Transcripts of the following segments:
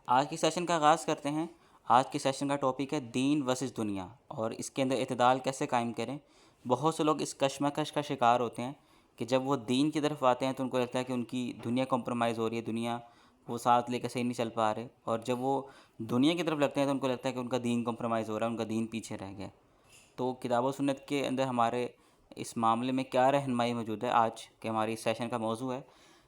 آج کے سیشن کا آغاز کرتے ہیں۔ آج کے سیشن کا ٹاپک ہے دین ورسز دنیا، اور اس کے اندر اعتدال کیسے قائم کریں۔ بہت سے لوگ اس کشمکش کا شکار ہوتے ہیں کہ جب وہ دین کی طرف آتے ہیں تو ان کو لگتا ہے کہ ان کی دنیا کمپرومائز ہو رہی ہے، دنیا وہ ساتھ لے کے صحیح نہیں چل پا رہے، اور جب وہ دنیا کی طرف لگتے ہیں تو ان کو لگتا ہے کہ ان کا دین کمپرومائز ہو رہا ہے، ان کا دین پیچھے رہ گیا۔ تو کتاب و سنت کے اندر ہمارے اس معاملے میں کیا رہنمائی موجود ہے، آج کے ہماری سیشن کا موضوع ہے۔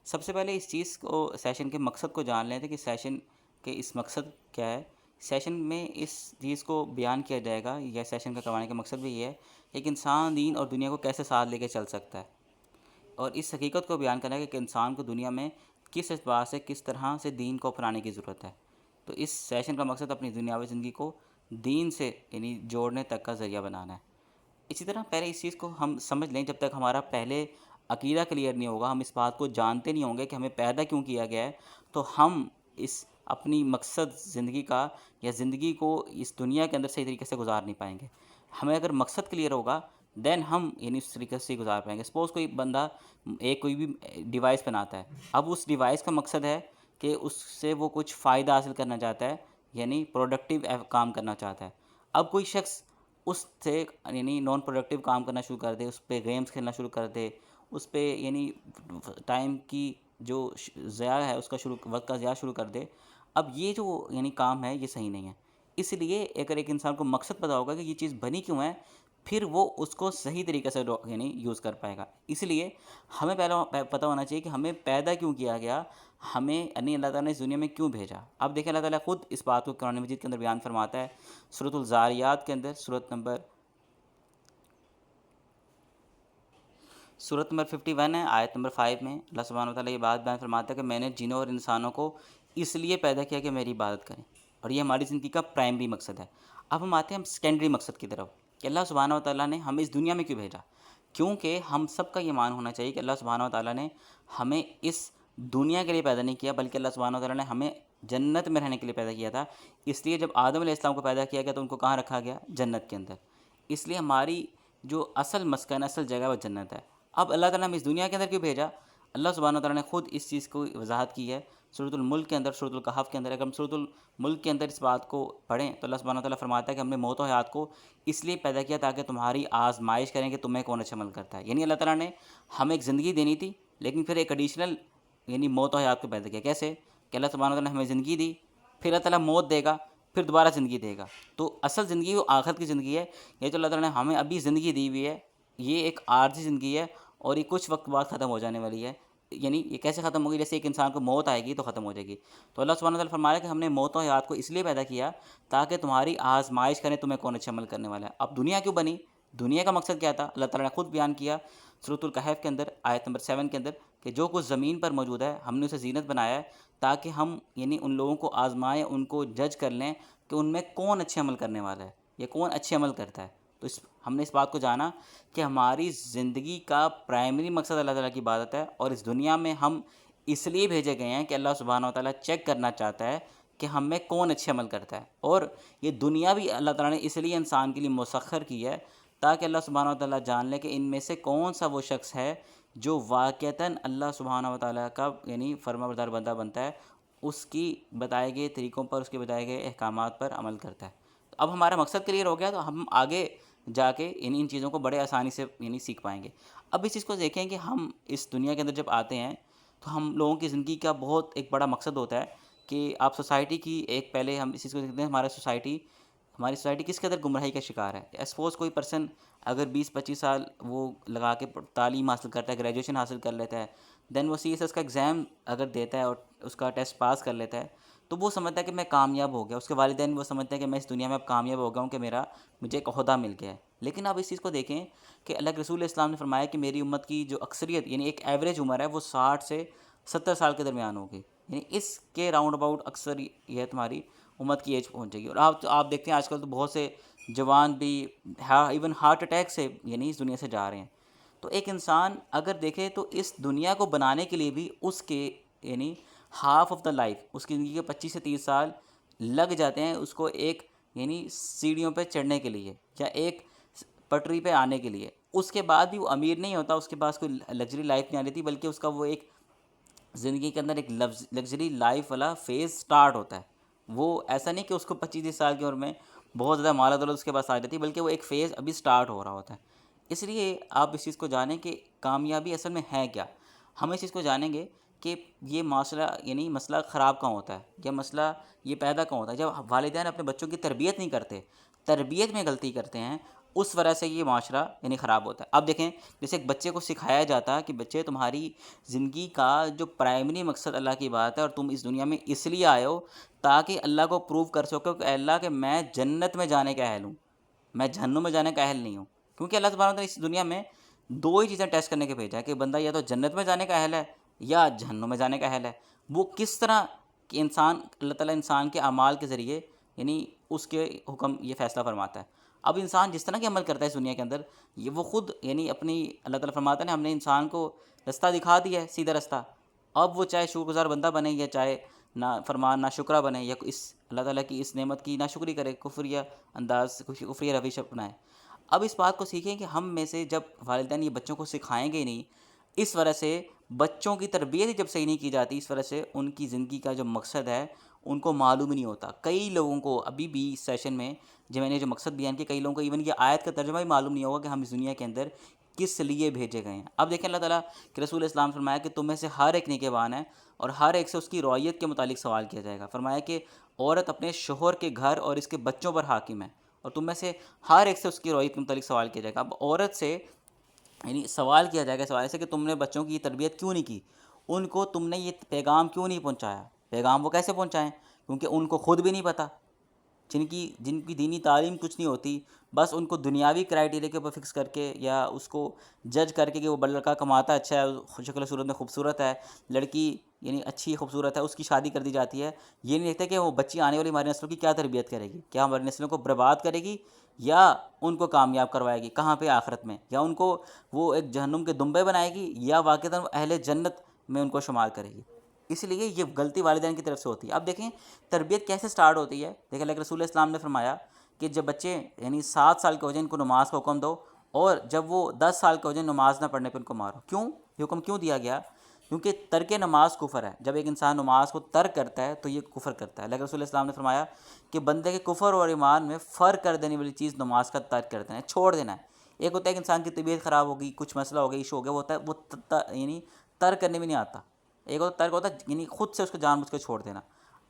سب سے پہلے اس چیز کو، سیشن کے مقصد کو جان لیتے کہ سیشن کہ اس مقصد کیا ہے۔ سیشن میں اس چیز کو بیان کیا جائے گا، یا سیشن کا کروانے کا مقصد بھی یہ ہے کہ ایک انسان دین اور دنیا کو کیسے ساتھ لے کے چل سکتا ہے، اور اس حقیقت کو بیان کرنا ہے کہ انسان کو دنیا میں کس اعتبار سے، کس طرح سے دین کو اپنانے کی ضرورت ہے۔ تو اس سیشن کا مقصد اپنی دنیاوی زندگی کو دین سے یعنی جوڑنے تک کا ذریعہ بنانا ہے۔ اسی طرح پہلے اس چیز کو ہم سمجھ لیں، جب تک ہمارا پہلے عقیدہ کلیئر نہیں ہوگا، ہم اس بات کو جانتے نہیں ہوں گے کہ ہمیں پیدا کیوں کیا گیا ہے، تو ہم اس اپنی مقصد زندگی کا یا زندگی کو اس دنیا کے اندر صحیح طریقے سے گزار نہیں پائیں گے۔ ہمیں اگر مقصد کلیئر ہوگا دین ہم یعنی اس طریقے سے گزار پائیں گے۔ سپوز کوئی بندہ کوئی بھی ڈیوائس بناتا ہے، اب اس ڈیوائس کا مقصد ہے کہ اس سے وہ کچھ فائدہ حاصل کرنا چاہتا ہے، یعنی پروڈکٹیو کام کرنا چاہتا ہے۔ اب کوئی شخص اس سے یعنی نان پروڈکٹیو کام کرنا شروع کر دے، اس پہ گیمز کھیلنا شروع کر دے، اس پہ یعنی ٹائم کی جو ضیاع ہے اس کا وقت کا ضیاع شروع کر دے، اب یہ جو یعنی کام ہے یہ صحیح نہیں ہے۔ اس لیے اگر ایک انسان کو مقصد پتہ ہوگا کہ یہ چیز بنی کیوں ہے، پھر وہ اس کو صحیح طریقے سے یعنی یوز کر پائے گا۔ اس لیے ہمیں پہلا پتہ ہونا چاہیے کہ ہمیں پیدا کیوں کیا گیا، ہمیں یعنی اللہ تعالیٰ نے اس دنیا میں کیوں بھیجا۔ اب دیکھیں اللہ تعالیٰ خود اس بات کو قرآن مجید کے اندر بیان فرماتا ہے، سورۃ الذاریات کے اندر، سورۃ نمبر 51 ہے، آیت نمبر 5 میں اللہ سبحانہ و تعالیٰ یہ بات بیان فرماتا ہے کہ میں نے جنوں اور انسانوں کو اس لیے پیدا کیا کہ میری عبادت کریں، اور یہ ہماری زندگی کا پرائمری مقصد ہے۔ اب ہم آتے ہیں سیکنڈری مقصد کی طرف کہ اللہ سبحانہ و تعالیٰ نے ہمیں اس دنیا میں کیوں بھیجا۔ کیونکہ ہم سب کا یہ مان ہونا چاہیے کہ اللہ سبحانہ و تعالیٰ نے ہمیں اس دنیا کے لیے پیدا نہیں کیا، بلکہ اللہ سبحانہ و تعالیٰ نے ہمیں جنت میں رہنے کے لیے پیدا کیا تھا۔ اس لیے جب آدم علیہ السلام کو پیدا کیا گیا تو ان کو کہاں رکھا گیا؟ جنت کے اندر۔ اس لیے ہماری جو اصل مسکن، اصل جگہ وہ جنت ہے۔ اب اللہ تعالیٰ نے ہمیں اس دنیا کے اندر کیوں بھیجا؟ اللہ سبحانہ و تعالیٰ نے خود اس چیز کو وضاحت کی ہے سورۃ الملک کے اندر، سورۃ الکہف کے اندر۔ اگر ہم سورۃ الملک کے اندر اس بات کو پڑھیں تو اللہ سبحانہ و تعالیٰ فرماتا ہے کہ ہم نے موت و حیات کو اس لیے پیدا کیا تاکہ تمہاری آزمائش کریں کہ تمہیں کون اچھا عمل کرتا ہے۔ یعنی اللہ تعالیٰ نے ہمیں ایک زندگی دینی تھی، لیکن پھر ایک ایڈیشنل یعنی موت و حیات کو پیدا کیا۔ کیسے کہ اللہ سبحانہ و تعالیٰ نے ہمیں زندگی دی، پھر اللہ تعالیٰ موت دے گا، پھر دوبارہ زندگی دے گا۔ تو اصل زندگی وہ آخرت کی زندگی ہے۔ یہ تو اللہ تعالیٰ نے ہمیں ابھی زندگی دی ہوئی ہے، یہ ایک عارضی زندگی ہے اور یہ کچھ وقت بعد ختم ہو جانے والی ہے۔ یعنی یہ کیسے ختم ہوگی؟ جیسے ایک انسان کو موت آئے گی تو ختم ہو جائے گی۔ تو اللہ سبحانہ وتعالیٰ فرما رہا ہے کہ ہم نے موت و حیات کو اس لیے پیدا کیا تاکہ تمہاری آزمائش کریں تمہیں کون اچھا عمل کرنے والا ہے۔ اب دنیا کیوں بنی؟ دنیا کا مقصد کیا تھا؟ اللہ تعالیٰ نے خود بیان کیا سورۃ الکہف کے اندر، آیت نمبر 7 کے اندر، کہ جو کچھ زمین پر موجود ہے ہم نے اسے زینت بنایا ہے تاکہ ہم یعنی ان لوگوں کو آزمائیں، ان کو جج کر لیں کہ ان میں کون اچھے عمل کرنے والا ہے، یا کون اچھے عمل کرتا ہے۔ تو ہم نے اس بات کو جانا کہ ہماری زندگی کا پرائمری مقصد اللہ تعالیٰ کی عبادت ہے، اور اس دنیا میں ہم اس لیے بھیجے گئے ہیں کہ اللہ سبحانہ و تعالیٰ چیک کرنا چاہتا ہے کہ ہم میں کون اچھے عمل کرتا ہے۔ اور یہ دنیا بھی اللہ تعالیٰ نے اس لیے انسان کے لیے مسخر کی ہے تاکہ اللہ سبحانہ و تعالیٰ جان لے کہ ان میں سے کون سا وہ شخص ہے جو واقعتاً اللہ سبحانہ و تعالیٰ کا یعنی فرما بردار بندہ بنتا ہے، اس کی بتائے گئے طریقوں پر، اس کے بتائے گئے احکامات پر عمل کرتا ہے۔ اب ہمارا مقصد کلیئر ہو گیا تو ہم آگے جا کے ان چیزوں کو بڑے آسانی سے یعنی سیکھ پائیں گے۔ اب اس چیز کو دیکھیں کہ ہم اس دنیا کے اندر جب آتے ہیں تو ہم لوگوں کی زندگی کا بہت ایک بڑا مقصد ہوتا ہے کہ آپ سوسائٹی کی ایک، پہلے ہم اس چیز کو دیکھتے ہیں ہماری سوسائٹی کس قدر گمراہی کا شکار ہے۔ سپوز کوئی پرسن اگر 20-25 سال وہ لگا کے تعلیم حاصل کرتا ہے، گریجویشن حاصل کر لیتا ہے، دین وہ CSS کا ایگزام اگر دیتا ہے اور اس کا ٹیسٹ پاس کر لیتا ہے تو وہ سمجھتا ہے کہ میں کامیاب ہو گیا۔ اس کے والدین وہ سمجھتے ہیں کہ میں اس دنیا میں اب کامیاب ہو گیا ہوں، کہ مجھے ایک عہدہ مل گیا ہے۔ لیکن آپ اس چیز کو دیکھیں کہ اللہ کے رسول علیہ السلام نے فرمایا کہ میری امت کی جو اکثریت یعنی ایک ایوریج عمر ہے وہ 60 سے 70 سال کے درمیان ہوگی، یعنی اس کے راؤنڈ اباؤٹ اکثر یہ تمہاری امت کی ایج پہنچے گی۔ اور آپ دیکھتے ہیں آج کل تو بہت سے جوان بھی ایون ہارٹ اٹیک سے یعنی اس دنیا سے جا رہے ہیں۔ تو ایک انسان اگر دیکھے تو اس دنیا کو بنانے کے لیے بھی اس کے یعنی ہاف آف دا لائف، اس کی زندگی کے 25 سے 30 سال لگ جاتے ہیں اس کو ایک یعنی سیڑھیوں پہ چڑھنے کے لیے یا ایک پٹری پہ آنے کے لیے۔ اس کے بعد بھی وہ امیر نہیں ہوتا، اس کے پاس کوئی لگژری لائف نہیں آ رہی، بلکہ اس کا وہ ایک زندگی کے اندر ایک لگژری لائف والا فیز سٹارٹ ہوتا ہے۔ وہ ایسا نہیں کہ اس کو 25 سال کی عمر میں بہت زیادہ مال و دولت اس کے پاس آ جاتی، بلکہ وہ ایک فیز ابھی سٹارٹ ہو رہا ہوتا ہے۔ اس لیے آپ اس چیز کو جانیں کہ کامیابی اصل میں ہے کیا۔ ہم اس چیز کو جانیں گے کہ یہ معاشرہ یعنی مسئلہ خراب کہاں ہوتا ہے، یا مسئلہ یہ پیدا کہاں ہوتا ہے، جب والدین اپنے بچوں کی تربیت نہیں کرتے، تربیت میں غلطی کرتے ہیں، اس وجہ سے یہ معاشرہ یعنی خراب ہوتا ہے۔ اب دیکھیں، جیسے ایک بچے کو سکھایا جاتا ہے کہ بچے تمہاری زندگی کا جو پرائمری مقصد اللہ کی بات ہے، اور تم اس دنیا میں اس لیے آئے ہو تاکہ اللہ کو پروو کر سکو کہ اے اللہ کہ میں جنت میں جانے کا اہل ہوں، میں جہنم میں جانے کا اہل نہیں ہوں۔ کیونکہ اللہ سبحانہ وتعالیٰ اس دنیا میں دو ہی چیزیں ٹیسٹ کرنے کے بھیجا ہے کہ بندہ یا تو جنت میں جانے کا اہل ہے یا جہنم میں جانے کا اہل ہے۔ وہ کس طرح کہ انسان، اللہ تعالیٰ انسان کے اعمال کے ذریعے یعنی اس کے حکم یہ فیصلہ فرماتا ہے۔ اب انسان جس طرح کے عمل کرتا ہے اس دنیا کے اندر، یہ وہ خود یعنی اپنی، اللہ تعالیٰ فرماتا ہے نا، ہم نے انسان کو رستہ دکھا دیا ہے، سیدھا رستہ۔ اب وہ چاہے شکر گزار بندہ بنے یا چاہے نا فرمان نا شکرہ بنے، یا اس اللہ تعالیٰ کی اس نعمت کی ناشکری کرے، کفریہ انداز، کفریہ رویش اپنائے۔ اب اس بات کو سیکھیں کہ ہم میں سے جب والدین یہ بچوں کو سکھائیں گے ہی نہیں، اس وجہ سے بچوں کی تربیت ہی جب صحیح نہیں کی جاتی، اس وجہ سے ان کی زندگی کا جو مقصد ہے ان کو معلوم ہی نہیں ہوتا۔ کئی لوگوں کو ابھی بھی اس سیشن میں جو میں نے جو مقصد بیان کیا، کئی لوگوں کو ایون یہ آیت کا ترجمہ ہی معلوم نہیں ہوگا کہ ہم اس دنیا کے اندر کس لیے بھیجے گئے ہیں۔ اب دیکھیں، اللہ تعالیٰ کہ رسول اسلام نے فرمایا کہ تم میں سے ہر ایک نگہبان ہے، اور ہر ایک سے اس کی رعیت کے متعلق سوال کیا جائے گا۔ فرمایا کہ عورت اپنے شوہر کے گھر اور اس کے بچوں پر حاکم ہے، اور تم میں سے ہر ایک سے اس کی رعیت کے متعلق سوال کیا جائے گا۔ اب عورت سے یعنی سوال کیا جائے گا، سوال ایسے کہ تم نے بچوں کی تربیت کیوں نہیں کی، ان کو تم نے یہ پیغام کیوں نہیں پہنچایا۔ پیغام وہ کیسے پہنچائیں؟ کیونکہ ان کو خود بھی نہیں پتہ، جن کی دینی تعلیم کچھ نہیں ہوتی، بس ان کو دنیاوی کرائیٹیریا کے اوپر فکس کر کے یا اس کو جج کر کے کہ وہ لڑکا کماتا اچھا ہے، شکل و صورت میں خوبصورت ہے، لڑکی یعنی اچھی خوبصورت ہے، اس کی شادی کر دی جاتی ہے۔ یہ نہیں دیکھتے کہ وہ بچی آنے والی ہماری نسلوں کی کیا تربیت کرے گی، کیا ہماری نسلوں کو برباد کرے گی یا ان کو کامیاب کروائے گی کہاں پہ آخرت میں، یا ان کو وہ ایک جہنم کے دمبے بنائے گی یا واقعتاً اہل جنت میں ان کو شمار کرے گی۔ اس لیے یہ غلطی والدین کی طرف سے ہوتی ہے۔ اب دیکھیں تربیت کیسے سٹارٹ ہوتی ہے۔ دیکھیں اللہ کے رسول اسلام نے فرمایا کہ جب بچے یعنی 7 سال کے ہو جائیں ان کو نماز کا حکم دو، اور جب وہ 10 سال کے ہو جائیں نماز نہ پڑھنے پہ ان کو مارو۔ کیوں یہ حکم کیوں دیا گیا؟ کیونکہ ترک نماز کفر ہے۔ جب ایک انسان نماز کو ترک کرتا ہے تو یہ کفر کرتا ہے۔ اللہ کے رسول اسلام نے فرمایا کہ بندے کے کفر اور ایمان میں فرق کر دینے والی چیز نماز کا ترک کر دینا ہے، چھوڑ دینا ہے۔ ایک ہوتا ہے کہ انسان کی طبیعت خراب ہو گئی، کچھ مسئلہ ہو گیا، ایشو ہو گیا، وہ ہوتا ہے وہ یعنی ترک کرنے میں نہیں آتا۔ ایک ہوتا ترک ہوتا ہے یعنی خود سے اس کو جان بوجھ کے چھوڑ دینا۔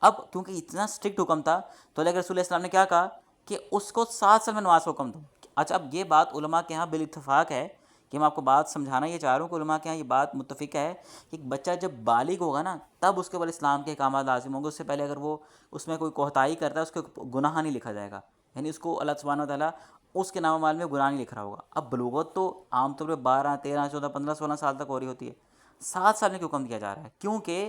اب کیونکہ اتنا اسٹرکٹ حکم تھا تو اللہ کے رسول السلام نے کیا کہا کہ اس کو 7 سال میں نماز کا حکم دو۔ اچھا، اب یہ بات علماء کے ہاں بالاتفاق ہے کہ میں آپ کو بات سمجھانا یہ چاہ رہا ہوں کہ علماء کے ہاں یہ بات متفق ہے کہ ایک بچہ جب بالغ ہوگا نا تب اس کے اوپر اسلام کے احکامات لازم ہوں گے۔ اس سے پہلے اگر وہ اس میں کوئی کوتاہی کرتا ہے اس کو گناہ نہیں لکھا جائے گا، یعنی اس کو اللہ سبحانہ وتعالیٰ اس کے نام و مال میں گناہ نہیں لکھ رہا ہوگا۔ اب بلوغت تو عام طور پہ 12 13 14 15 16 سال تک ہو رہی ہوتی ہے، 7 سال میں کیوں حکم دیا جا رہا ہے؟ کیونکہ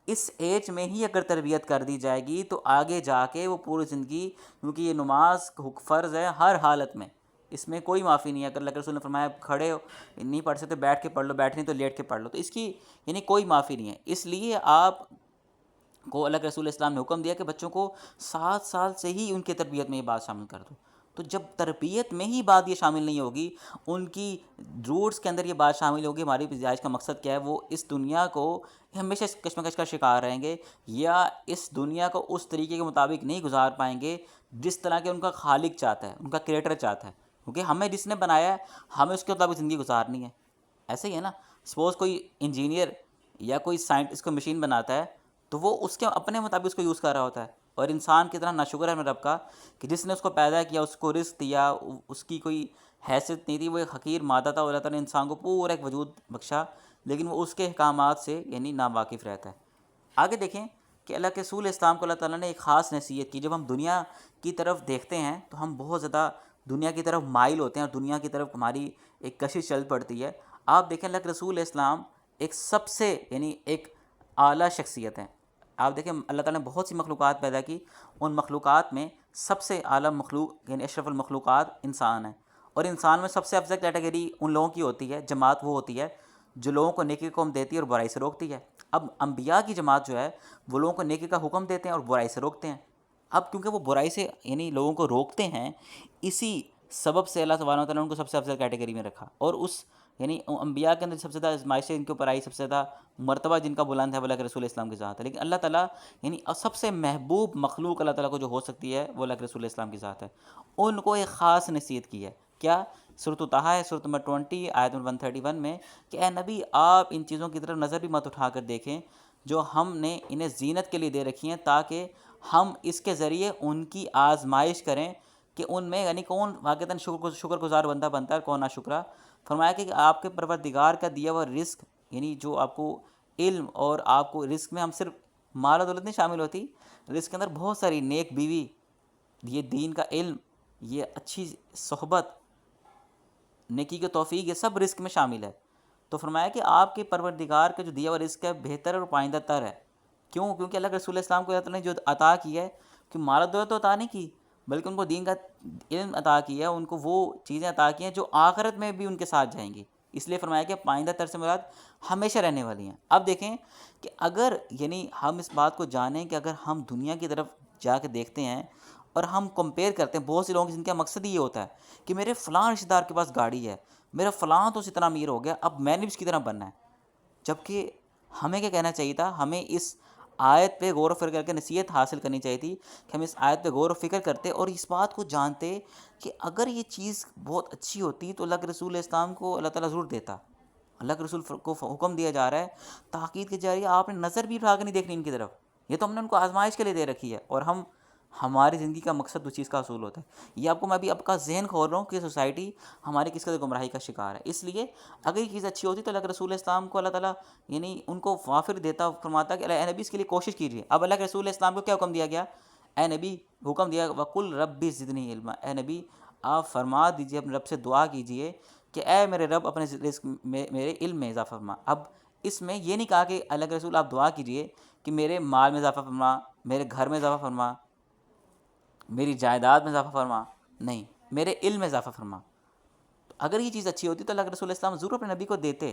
اس ایج میں ہی اگر تربیت کر دی جائے گی تو آگے جا کے وہ پوری زندگی، کیونکہ یہ نماز فرض ہے ہر حالت میں، اس میں کوئی معافی نہیں ہے۔ اگر اللہ کے رسول نے فرمایا کھڑے ہو نہیں پڑھ سکتے بیٹھ کے پڑھ لو، بیٹھ نہیں تو لیٹ کے پڑھ لو، تو اس کی یعنی کوئی معافی نہیں ہے۔ اس لیے آپ کو اللہ کے رسول اسلام نے حکم دیا کہ بچوں کو 7 سال سے ہی ان کی تربیت میں یہ بات شامل کر دو۔ تو جب تربیت میں ہی بات یہ شامل نہیں ہوگی، ان کی روٹس کے اندر یہ بات شامل ہوگی ہماری پیدائش کا مقصد کیا ہے، وہ اس دنیا کو ہمیشہ اس کشمکش کا شکار رہیں گے، یا اس دنیا کو اس طریقے کے مطابق نہیں گزار پائیں گے جس طرح کہ ان کا خالق چاہتا ہے، ان کا کریٹر چاہتا ہے۔ کیونکہ ہمیں جس نے بنایا ہے ہمیں اس کے مطابق زندگی گزارنی ہے۔ ایسے ہی ہے نا، سپوز کوئی انجینئر یا کوئی سائنٹسٹ کو مشین بناتا ہے تو وہ اس کے اپنے مطابق اس کو یوز کر رہا ہوتا ہے، اور انسان کی طرح ناشکر ہے میرے رب کا کہ جس نے اس کو پیدا کیا، اس کو رزق دیا، اس کی کوئی حیثیت نہیں تھی، وہ ایک حقیر مادہ تھا، اور اللہ تعالیٰ نے انسان کو پورا ایک وجود بخشا، لیکن وہ اس کے احکامات سے یعنی ناواقف رہتا ہے۔ آگے دیکھیں کہ اللہ کے رسول اسلام کو اللہ تعالیٰ نے ایک خاص نصیحت کی۔ جب ہم دنیا کی طرف دیکھتے ہیں تو ہم بہت زیادہ دنیا کی طرف مائل ہوتے ہیں، اور دنیا کی طرف ہماری ایک کشش چل پڑتی ہے۔ آپ دیکھیں اللہ کے رسول اسلام ایک سب سے یعنی ایک اعلیٰ شخصیت ہیں۔ آپ دیکھیں اللہ تعالیٰ نے بہت سی مخلوقات پیدا کی، ان مخلوقات میں سب سے اعلیٰ مخلوق یعنی اشرف المخلوقات انسان ہے، اور انسان میں سب سے افضل کیٹیگری ان لوگوں کی ہوتی ہے، جماعت وہ ہوتی ہے جو لوگوں کو نیکی کا حکم دیتی ہے اور برائی سے روکتی ہے۔ اب انبیاء کی جماعت جو ہے وہ لوگوں کو نیکی کا حکم دیتے ہیں اور برائی سے روکتے ہیں۔ اب کیونکہ وہ برائی سے یعنی لوگوں کو روکتے ہیں، اسی سبب سے اللہ سبحانہ وتعالیٰ نے ان کو سب سے افضل کیٹیگری میں رکھا، اور اس یعنی انبیاء کے اندر سب سے زیادہ آزمائشیں ان کے اوپر آئی، سب سے زیادہ مرتبہ جن کا بلند ہے وہ اللہ کے رسول اسلام کے ذات ہے، لیکن اللہ تعالیٰ یعنی سب سے محبوب مخلوق اللہ تعالیٰ کو جو ہو سکتی ہے وہ اللہ کے رسول اسلام کی ذات ہے. ان کو ایک خاص نصیحت کی ہے. کیا؟ سورۃ طٰہٰ ہے، سورۃ نمبر 20 آیت نمبر 131 میں کہ اے نبی آپ ان چیزوں کی طرف نظر بھی مت اٹھا کر دیکھیں جو ہم نے انہیں زینت کے لیے دے رکھی ہیں، تاکہ ہم اس کے ذریعے ان کی آزمائش کریں کہ ان میں یعنی کون واقعتاً شکر گزار بندہ بنتا ہے اور کون ناشکرا. فرمایا کہ آپ کے پروردگار کا دیا ہوا رزق، یعنی جو آپ کو علم، اور آپ کو رزق میں ہم صرف مال و دولت نہیں شامل ہوتی، رزق کے اندر بہت ساری نیک بیوی، یہ دین کا علم، یہ اچھی صحبت، نیکی کے توفیق، یہ سب رزق میں شامل ہے. تو فرمایا کہ آپ کے پروردگار کا جو دیا ہوا رزق ہے بہتر اور پائندہ تر ہے. کیوں؟ کیونکہ اللہ کے رسول اسلام کو اللہ تعالیٰ نے جو عطا کی ہے، کہ مال و دولت تو عطا نہیں کی بلکہ ان کو دین کا علم عطا کیا ہے، ان کو وہ چیزیں عطا کی ہیں جو آخرت میں بھی ان کے ساتھ جائیں گی. اس لیے فرمایا کہ پائندہ تر سے مراد ہمیشہ رہنے والی ہیں. اب دیکھیں کہ اگر یعنی ہم اس بات کو جانیں کہ اگر ہم دنیا کی طرف جا کے دیکھتے ہیں اور ہم کمپیئر کرتے ہیں بہت سے لوگوں جن کا مقصد ہی یہ ہوتا ہے کہ میرے فلاں رشتہ دار کے پاس گاڑی ہے، میرا فلاں تو اس اتنا امیر ہو گیا، اب میں نے بھی اس کی طرح بننا ہے. جبکہ ہمیں کیا کہنا چاہیے تھا؟ ہمیں اس آیت پہ غور و فکر کر کے نصیحت حاصل کرنی چاہیے تھی کہ ہم اس آیت پہ غور و فکر کرتے اور اس بات کو جانتے کہ اگر یہ چیز بہت اچھی ہوتی تو اللہ کے رسول اسلام کو اللہ تعالیٰ ضرور دیتا. اللہ کے رسول کو حکم دیا جا رہا ہے تاکید کے جاری آپ نے نظر بھی اٹھا کے نہیں دیکھنی ان کی طرف، یہ تو ہم نے ان کو آزمائش کے لیے دے رکھی ہے، اور ہماری زندگی کا مقصد اس چیز کا حصول ہوتا ہے. یہ آپ کو میں ابھی آپ کا ذہن کھول رہا ہوں کہ سوسائٹی ہماری کس قدر گمراہی کا شکار ہے. اس لیے اگر یہ چیز اچھی ہوتی تو اللہ کے رسول اسلام کو اللہ تعالیٰ یعنی ان کو وافر دیتا، فرماتا کہ اے نبی اس کے لیے کوشش کیجیے. اب اللہ کے رسول اسلام کو کیا حکم دیا گیا؟ اے نبی حکم دیا وقل ربی زدنی علما، اے نبی آپ فرما دیجیے، اپنے رب سے دعا کیجیے کہ اے میرے رب اپنے رزق میں میرے علم میں اضافہ فرما. اب اس میں یہ نہیں کہا کہ اللہ کے رسول آپ دعا کیجیے کہ میرے مال میں اضافہ فرما، میرے گھر میں اضافہ فرما، میری جائیداد میں اضافہ فرما، نہیں، میرے علم میں اضافہ فرما. تو اگر یہ چیز اچھی ہوتی تو اللہ کے رسول اسلام ضرور اپنے نبی کو دیتے،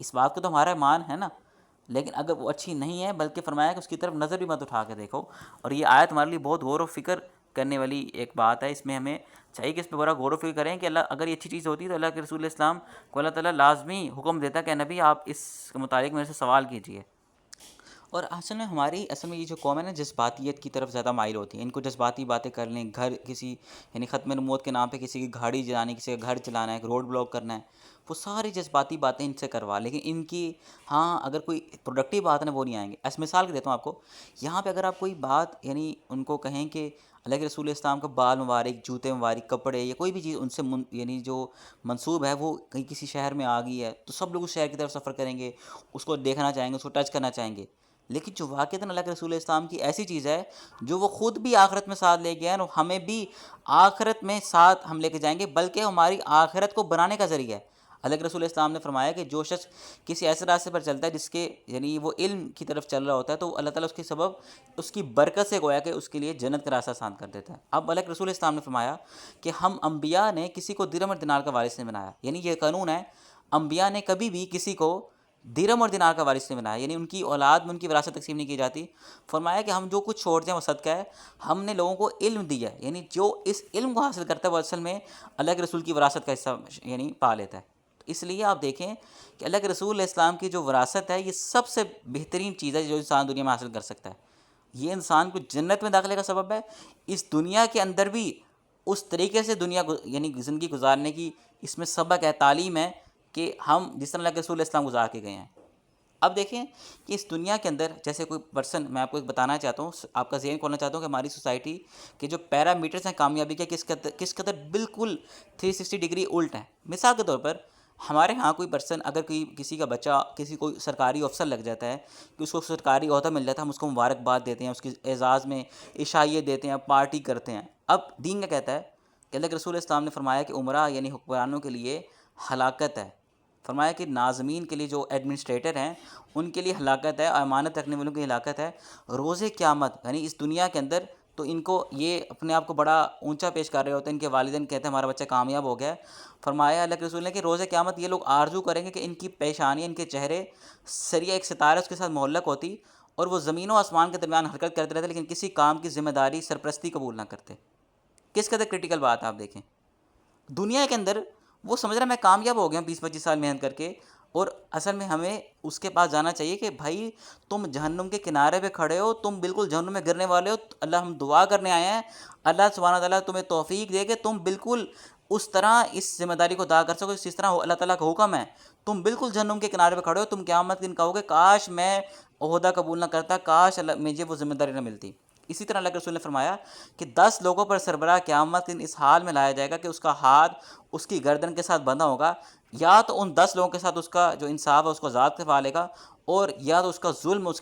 اس بات کو تو ہمارا ایمان ہے نا. لیکن اگر وہ اچھی نہیں ہے بلکہ فرمایا کہ اس کی طرف نظر بھی مت اٹھا کے دیکھو. اور یہ آیت ہمارے لیے بہت غور و فکر کرنے والی ایک بات ہے. اس میں ہمیں چاہیے کہ اس پہ بڑا غور و فکر کریں کہ اللہ اگر یہ اچھی چیز ہوتی تو اللہ کے رسول اسلام کو اللہ تعالیٰ لازمی حکم دیتا کہ نبی آپ اس کے متعلق میرے سے سوال کیجیے. اور اصل میں یہ جو قوم ہے نا جذباتیت کی طرف زیادہ مائل ہوتی ہے. ان کو جذباتی باتیں کر لیں، گھر کسی یعنی ختم نبوت کے نام پہ کسی کی گاڑی جلانی، کسی کا گھر چلانا ہے، روڈ بلاک کرنا ہے، وہ ساری جذباتی باتیں ان سے کروا. لیکن ان کی اگر کوئی پروڈکٹیو بات ہے نا وہ نہیں آئیں گے. ایسے مثال کے دیتا ہوں آپ کو، یہاں پہ اگر آپ کوئی بات یعنی ان کو کہیں کہ اللہ کے رسول اسلام کا بال مبارک، جوتے مبارک، کپڑے یا کوئی بھی چیز ان سے یعنی جو منسوب ہے وہ کہیں کسی شہر میں آ گئی ہے تو سب لوگ اس شہر کی طرف سفر کریں گے، اس کو دیکھنا چاہیں گے، اس کو ٹچ کرنا چاہیں گے. لیکن جو واقعتاً اللہ کے رسول اسلام کی ایسی چیز ہے جو وہ خود بھی آخرت میں ساتھ لے گئے ہیں اور ہمیں بھی آخرت میں ساتھ ہم لے کے جائیں گے، بلکہ ہماری آخرت کو بنانے کا ذریعہ ہے. اللہ کے رسول اسلام نے فرمایا کہ جو شخص کسی ایسے راستے پر چلتا ہے جس کے یعنی وہ علم کی طرف چل رہا ہوتا ہے تو اللہ تعالیٰ اس کے سبب اس کی برکت سے گویا کہ اس کے لیے جنت کا راستہ آسان کر دیتا ہے. اب اللہ کے رسول اسلام نے فرمایا کہ ہم انبیاء نے کسی کو درہم اور دینار کا وارث نہیں بنایا. یعنی یہ قانون ہے، انبیاء نے کبھی بھی کسی کو درہم اور دینار کا وارث نہیں بنایا، یعنی ان کی اولاد میں ان کی وراثت تقسیم نہیں کی جاتی. فرمایا کہ ہم جو کچھ چھوڑتے ہیں وہ صدقہ ہے. ہم نے لوگوں کو علم دیا ہے، یعنی جو اس علم کو حاصل کرتا ہے وہ اصل میں اللہ کے رسول کی وراثت کا حصہ یعنی پا لیتا ہے. اس لیے آپ دیکھیں کہ اللہ کے رسول اسلام کی جو وراثت ہے یہ سب سے بہترین چیز ہے جو انسان دنیا میں حاصل کر سکتا ہے. یہ انسان کو جنت میں داخلے کا سبب ہے، اس دنیا کے اندر بھی اس طریقے سے دنیا یعنی زندگی گزارنے کی اس میں سبق ہے، تعلیم ہے کہ ہم جس طرح اللہ کے رسول اسلام گزار کے گئے ہیں. اب دیکھیں کہ اس دنیا کے اندر جیسے کوئی پرسن، میں آپ کو ایک بتانا چاہتا ہوں، آپ کا ذہن کھولنا چاہتا ہوں کہ ہماری سوسائٹی کے جو پیرامیٹرز ہیں کامیابی کے کس قدر بالکل 360 ڈگری الٹ ہیں. مثال کے طور پر ہمارے ہاں کوئی پرسن اگر کسی کا بچہ کسی کوئی سرکاری افسر لگ جاتا ہے کہ اس کو سرکاری عہدہ مل جاتا ہے، ہم اس کو مبارکباد دیتے ہیں، اس کی اعزاز میں عشائیے دیتے ہیں، پارٹی کرتے ہیں. اب دین کا کہتا ہے کہ اللہ کے رسول اسلام نے فرمایا کہ عمرہ یعنی حکمرانوں کے لیے ہلاکت ہے. فرمایا کہ ناظمین کے لیے جو ایڈمنسٹریٹر ہیں ان کے لیے ہلاکت ہے، امانت رکھنے والوں کی ہلاکت ہے. روز قیامت یعنی اس دنیا کے اندر تو ان کو یہ اپنے آپ کو بڑا اونچا پیش کر رہے ہوتے ہیں، ان کے والدین کہتے ہیں ہمارا بچہ کامیاب ہو گیا ہے. فرمایا اللہ کے رسول نے کہ روز قیامت یہ لوگ آرزو کریں گے کہ ان کی پیشانیاں، ان کے چہرے سریہ ایک ستارہ اس کے ساتھ معلق ہوتی اور وہ زمین و آسمان کے درمیان حرکت کرتے رہتے لیکن کسی کام کی ذمہ داری سرپرستی قبول نہ کرتے. کس قدر کرٹیکل بات ہے آپ دیکھیں. دنیا کے اندر وہ سمجھ رہا ہے میں کامیاب ہو گیا ہوں 20-25 سال محنت کر کے، اور اصل میں ہمیں اس کے پاس جانا چاہیے کہ بھائی تم جہنم کے کنارے پہ کھڑے ہو، تم بالکل جہنم میں گرنے والے ہو، اللہ ہم دعا کرنے آئے ہیں اللہ سبحانہ تعالیٰ تمہیں توفیق دے کہ تم بالکل اس طرح اس ذمہ داری کو ادا کر سکو جس طرح اللہ تعالیٰ کا حکم ہے. تم بالکل جہنم کے کنارے پہ کھڑے ہو، تم قیامت کے دن کہو گے کاش میں عہدہ قبول نہ کرتا، کاش مجھے وہ ذمہ داری نہ ملتی. اسی طرح اللہ کے رسول نے فرمایا کہ 10 لوگوں پر سربراہ قیامت کے دن اس حال میں لایا جائے گا کہ اس کا ہاتھ اس کی گردن کے ساتھ بندھا ہوگا، یا تو ان 10 لوگوں کے ساتھ اس کا جو انصاف ہے اس کو ذات سے لے گا، اور یا تو اس کا ظلم اس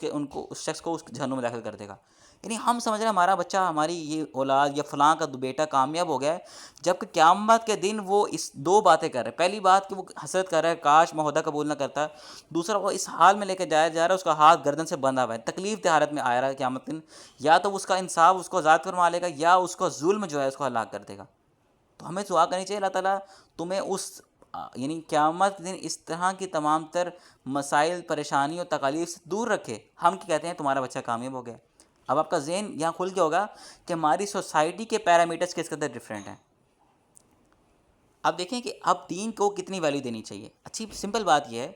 شخص کو اس جہنم میں داخل کر دے گا. یعنی ہم سمجھ رہے ہیں ہمارا بچہ، ہماری یہ اولاد یا فلاں کا بیٹا کامیاب ہو گیا ہے، جبکہ قیامت کے دن وہ اس 2 باتیں کر رہے ہیں. پہلی بات کہ وہ حسرت کر رہا ہے کاش میں عہدہ قبول نہ کرتا، دوسرا وہ اس حال میں لے کے جایا جا رہا ہے اس کا ہاتھ گردن سے بندھا ہوا ہے، تکلیف دہ حالت میں آ رہا ہے قیامت کے دن، یا تو اس کا انصاف اس کو ذات فرما لے گا یا اس کا ظلم جو ہے اس کو ہلاک کر دے گا. تو ہمیں دعا کرنی چاہیے اللہ تعالیٰ تمہیں یعنی قیامت کے دن اس طرح کی تمام تر مسائل، پریشانی اور تکالیف سے دور رکھے. ہم کیا کہتے ہیں تمہارا بچہ کامیاب ہو گیا. اب آپ کا ذہن یہاں کھل گیا ہوگا کہ ہماری سوسائٹی کے پیرامیٹرز کس قدر ڈفرینٹ ہیں. اب دیکھیں کہ اب دین کو کتنی ویلیو دینی چاہیے. اچھی سمپل بات یہ ہے،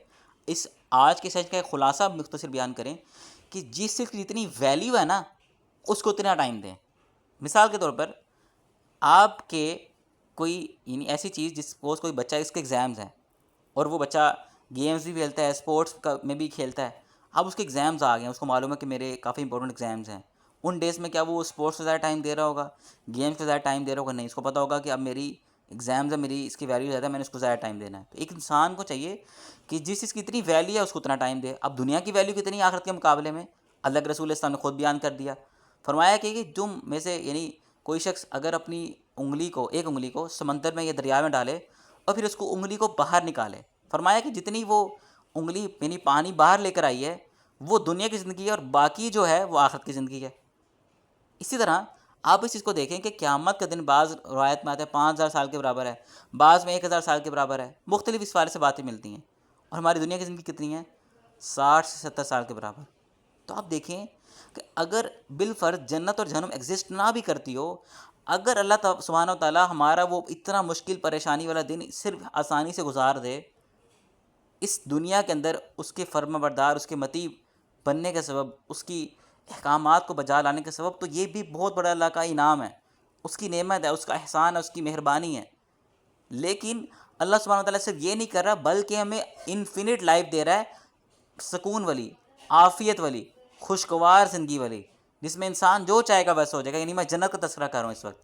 اس آج کے سیشن کا ایک خلاصہ مختصر بیان کریں کہ جس چیز کی جتنی ویلیو ہے نا اس کو اتنا ٹائم دیں. مثال کے طور پر آپ کے کوئی یعنی ایسی چیز جس سپوز کوئی بچہ اس کے ایگزامز ہیں اور وہ بچہ گیمز بھی کھیلتا ہے، اسپورٹس میں بھی کھیلتا ہے. اب اس کے ایگزامز آ گئے ہیں، اس کو معلوم ہے کہ میرے کافی امپورٹنٹ ایگزامز ہیں. ان ڈیز میں کیا وہ اسپورٹس کو زیادہ ٹائم دے رہا ہوگا، گیمز کو زیادہ ٹائم دے رہا ہوگا؟ نہیں. اس کو پتہ ہوگا کہ اب میری ایگزامز ہے، میری اس کی ویلیو زیادہ ہے، میں نے اس کو زیادہ ٹائم دینا ہے. تو ایک انسان کو چاہیے کہ جس چیز کی اتنی ویلیو ہے اس کو اتنا ٹائم دے. اب دنیا کی ویلیو کتنی آخرت کے مقابلے میں؟ اللہ کے رسول علیہ السلام نے خود بیان کر دیا. فرمایا کہ تم میں سے یعنی کوئی شخص اگر اپنی ایک انگلی کو سمندر میں یا دریا میں ڈالے اور پھر اس کو انگلی کو باہر نکالے، فرمایا کہ جتنی وہ انگلی یعنی پانی باہر لے کر آئی ہے وہ دنیا کی زندگی ہے اور باقی جو ہے وہ آخرت کی زندگی ہے. اسی طرح آپ اس چیز کو دیکھیں کہ قیامت کا دن بعض روایت میں آتا ہے 5000 سال کے برابر ہے، بعض میں 1000 سال کے برابر ہے. مختلف اس والے سے باتیں ملتی ہیں. اور ہماری دنیا کی زندگی کتنی ہے؟ 60 سے 70 سال کے برابر. تو آپ دیکھیں کہ اگر بالفرض جنت اور جہنم ایگزسٹ نہ بھی کرتی ہو، اگر اللہ سبحانہ و تعالیٰ ہمارا وہ اتنا مشکل پریشانی والا دن صرف آسانی سے گزار دے اس دنیا کے اندر، اس کے فرما بردار، اس کے مطیع بننے کے سبب، اس کی احکامات کو بجا لانے کے سبب، تو یہ بھی بہت بڑا اللہ کا انعام ہے، اس کی نعمت ہے، اس کا احسان ہے، اس کی مہربانی ہے. لیکن اللہ سبحانہ وتعالیٰ صرف یہ نہیں کر رہا بلکہ ہمیں انفینٹ لائف دے رہا ہے، سکون والی، عافیت والی، خوشگوار زندگی والی، جس میں انسان جو چاہے گا ویسا ہو جائے گا. یعنی میں جنت کا تذکرہ کر رہا ہوں اس وقت.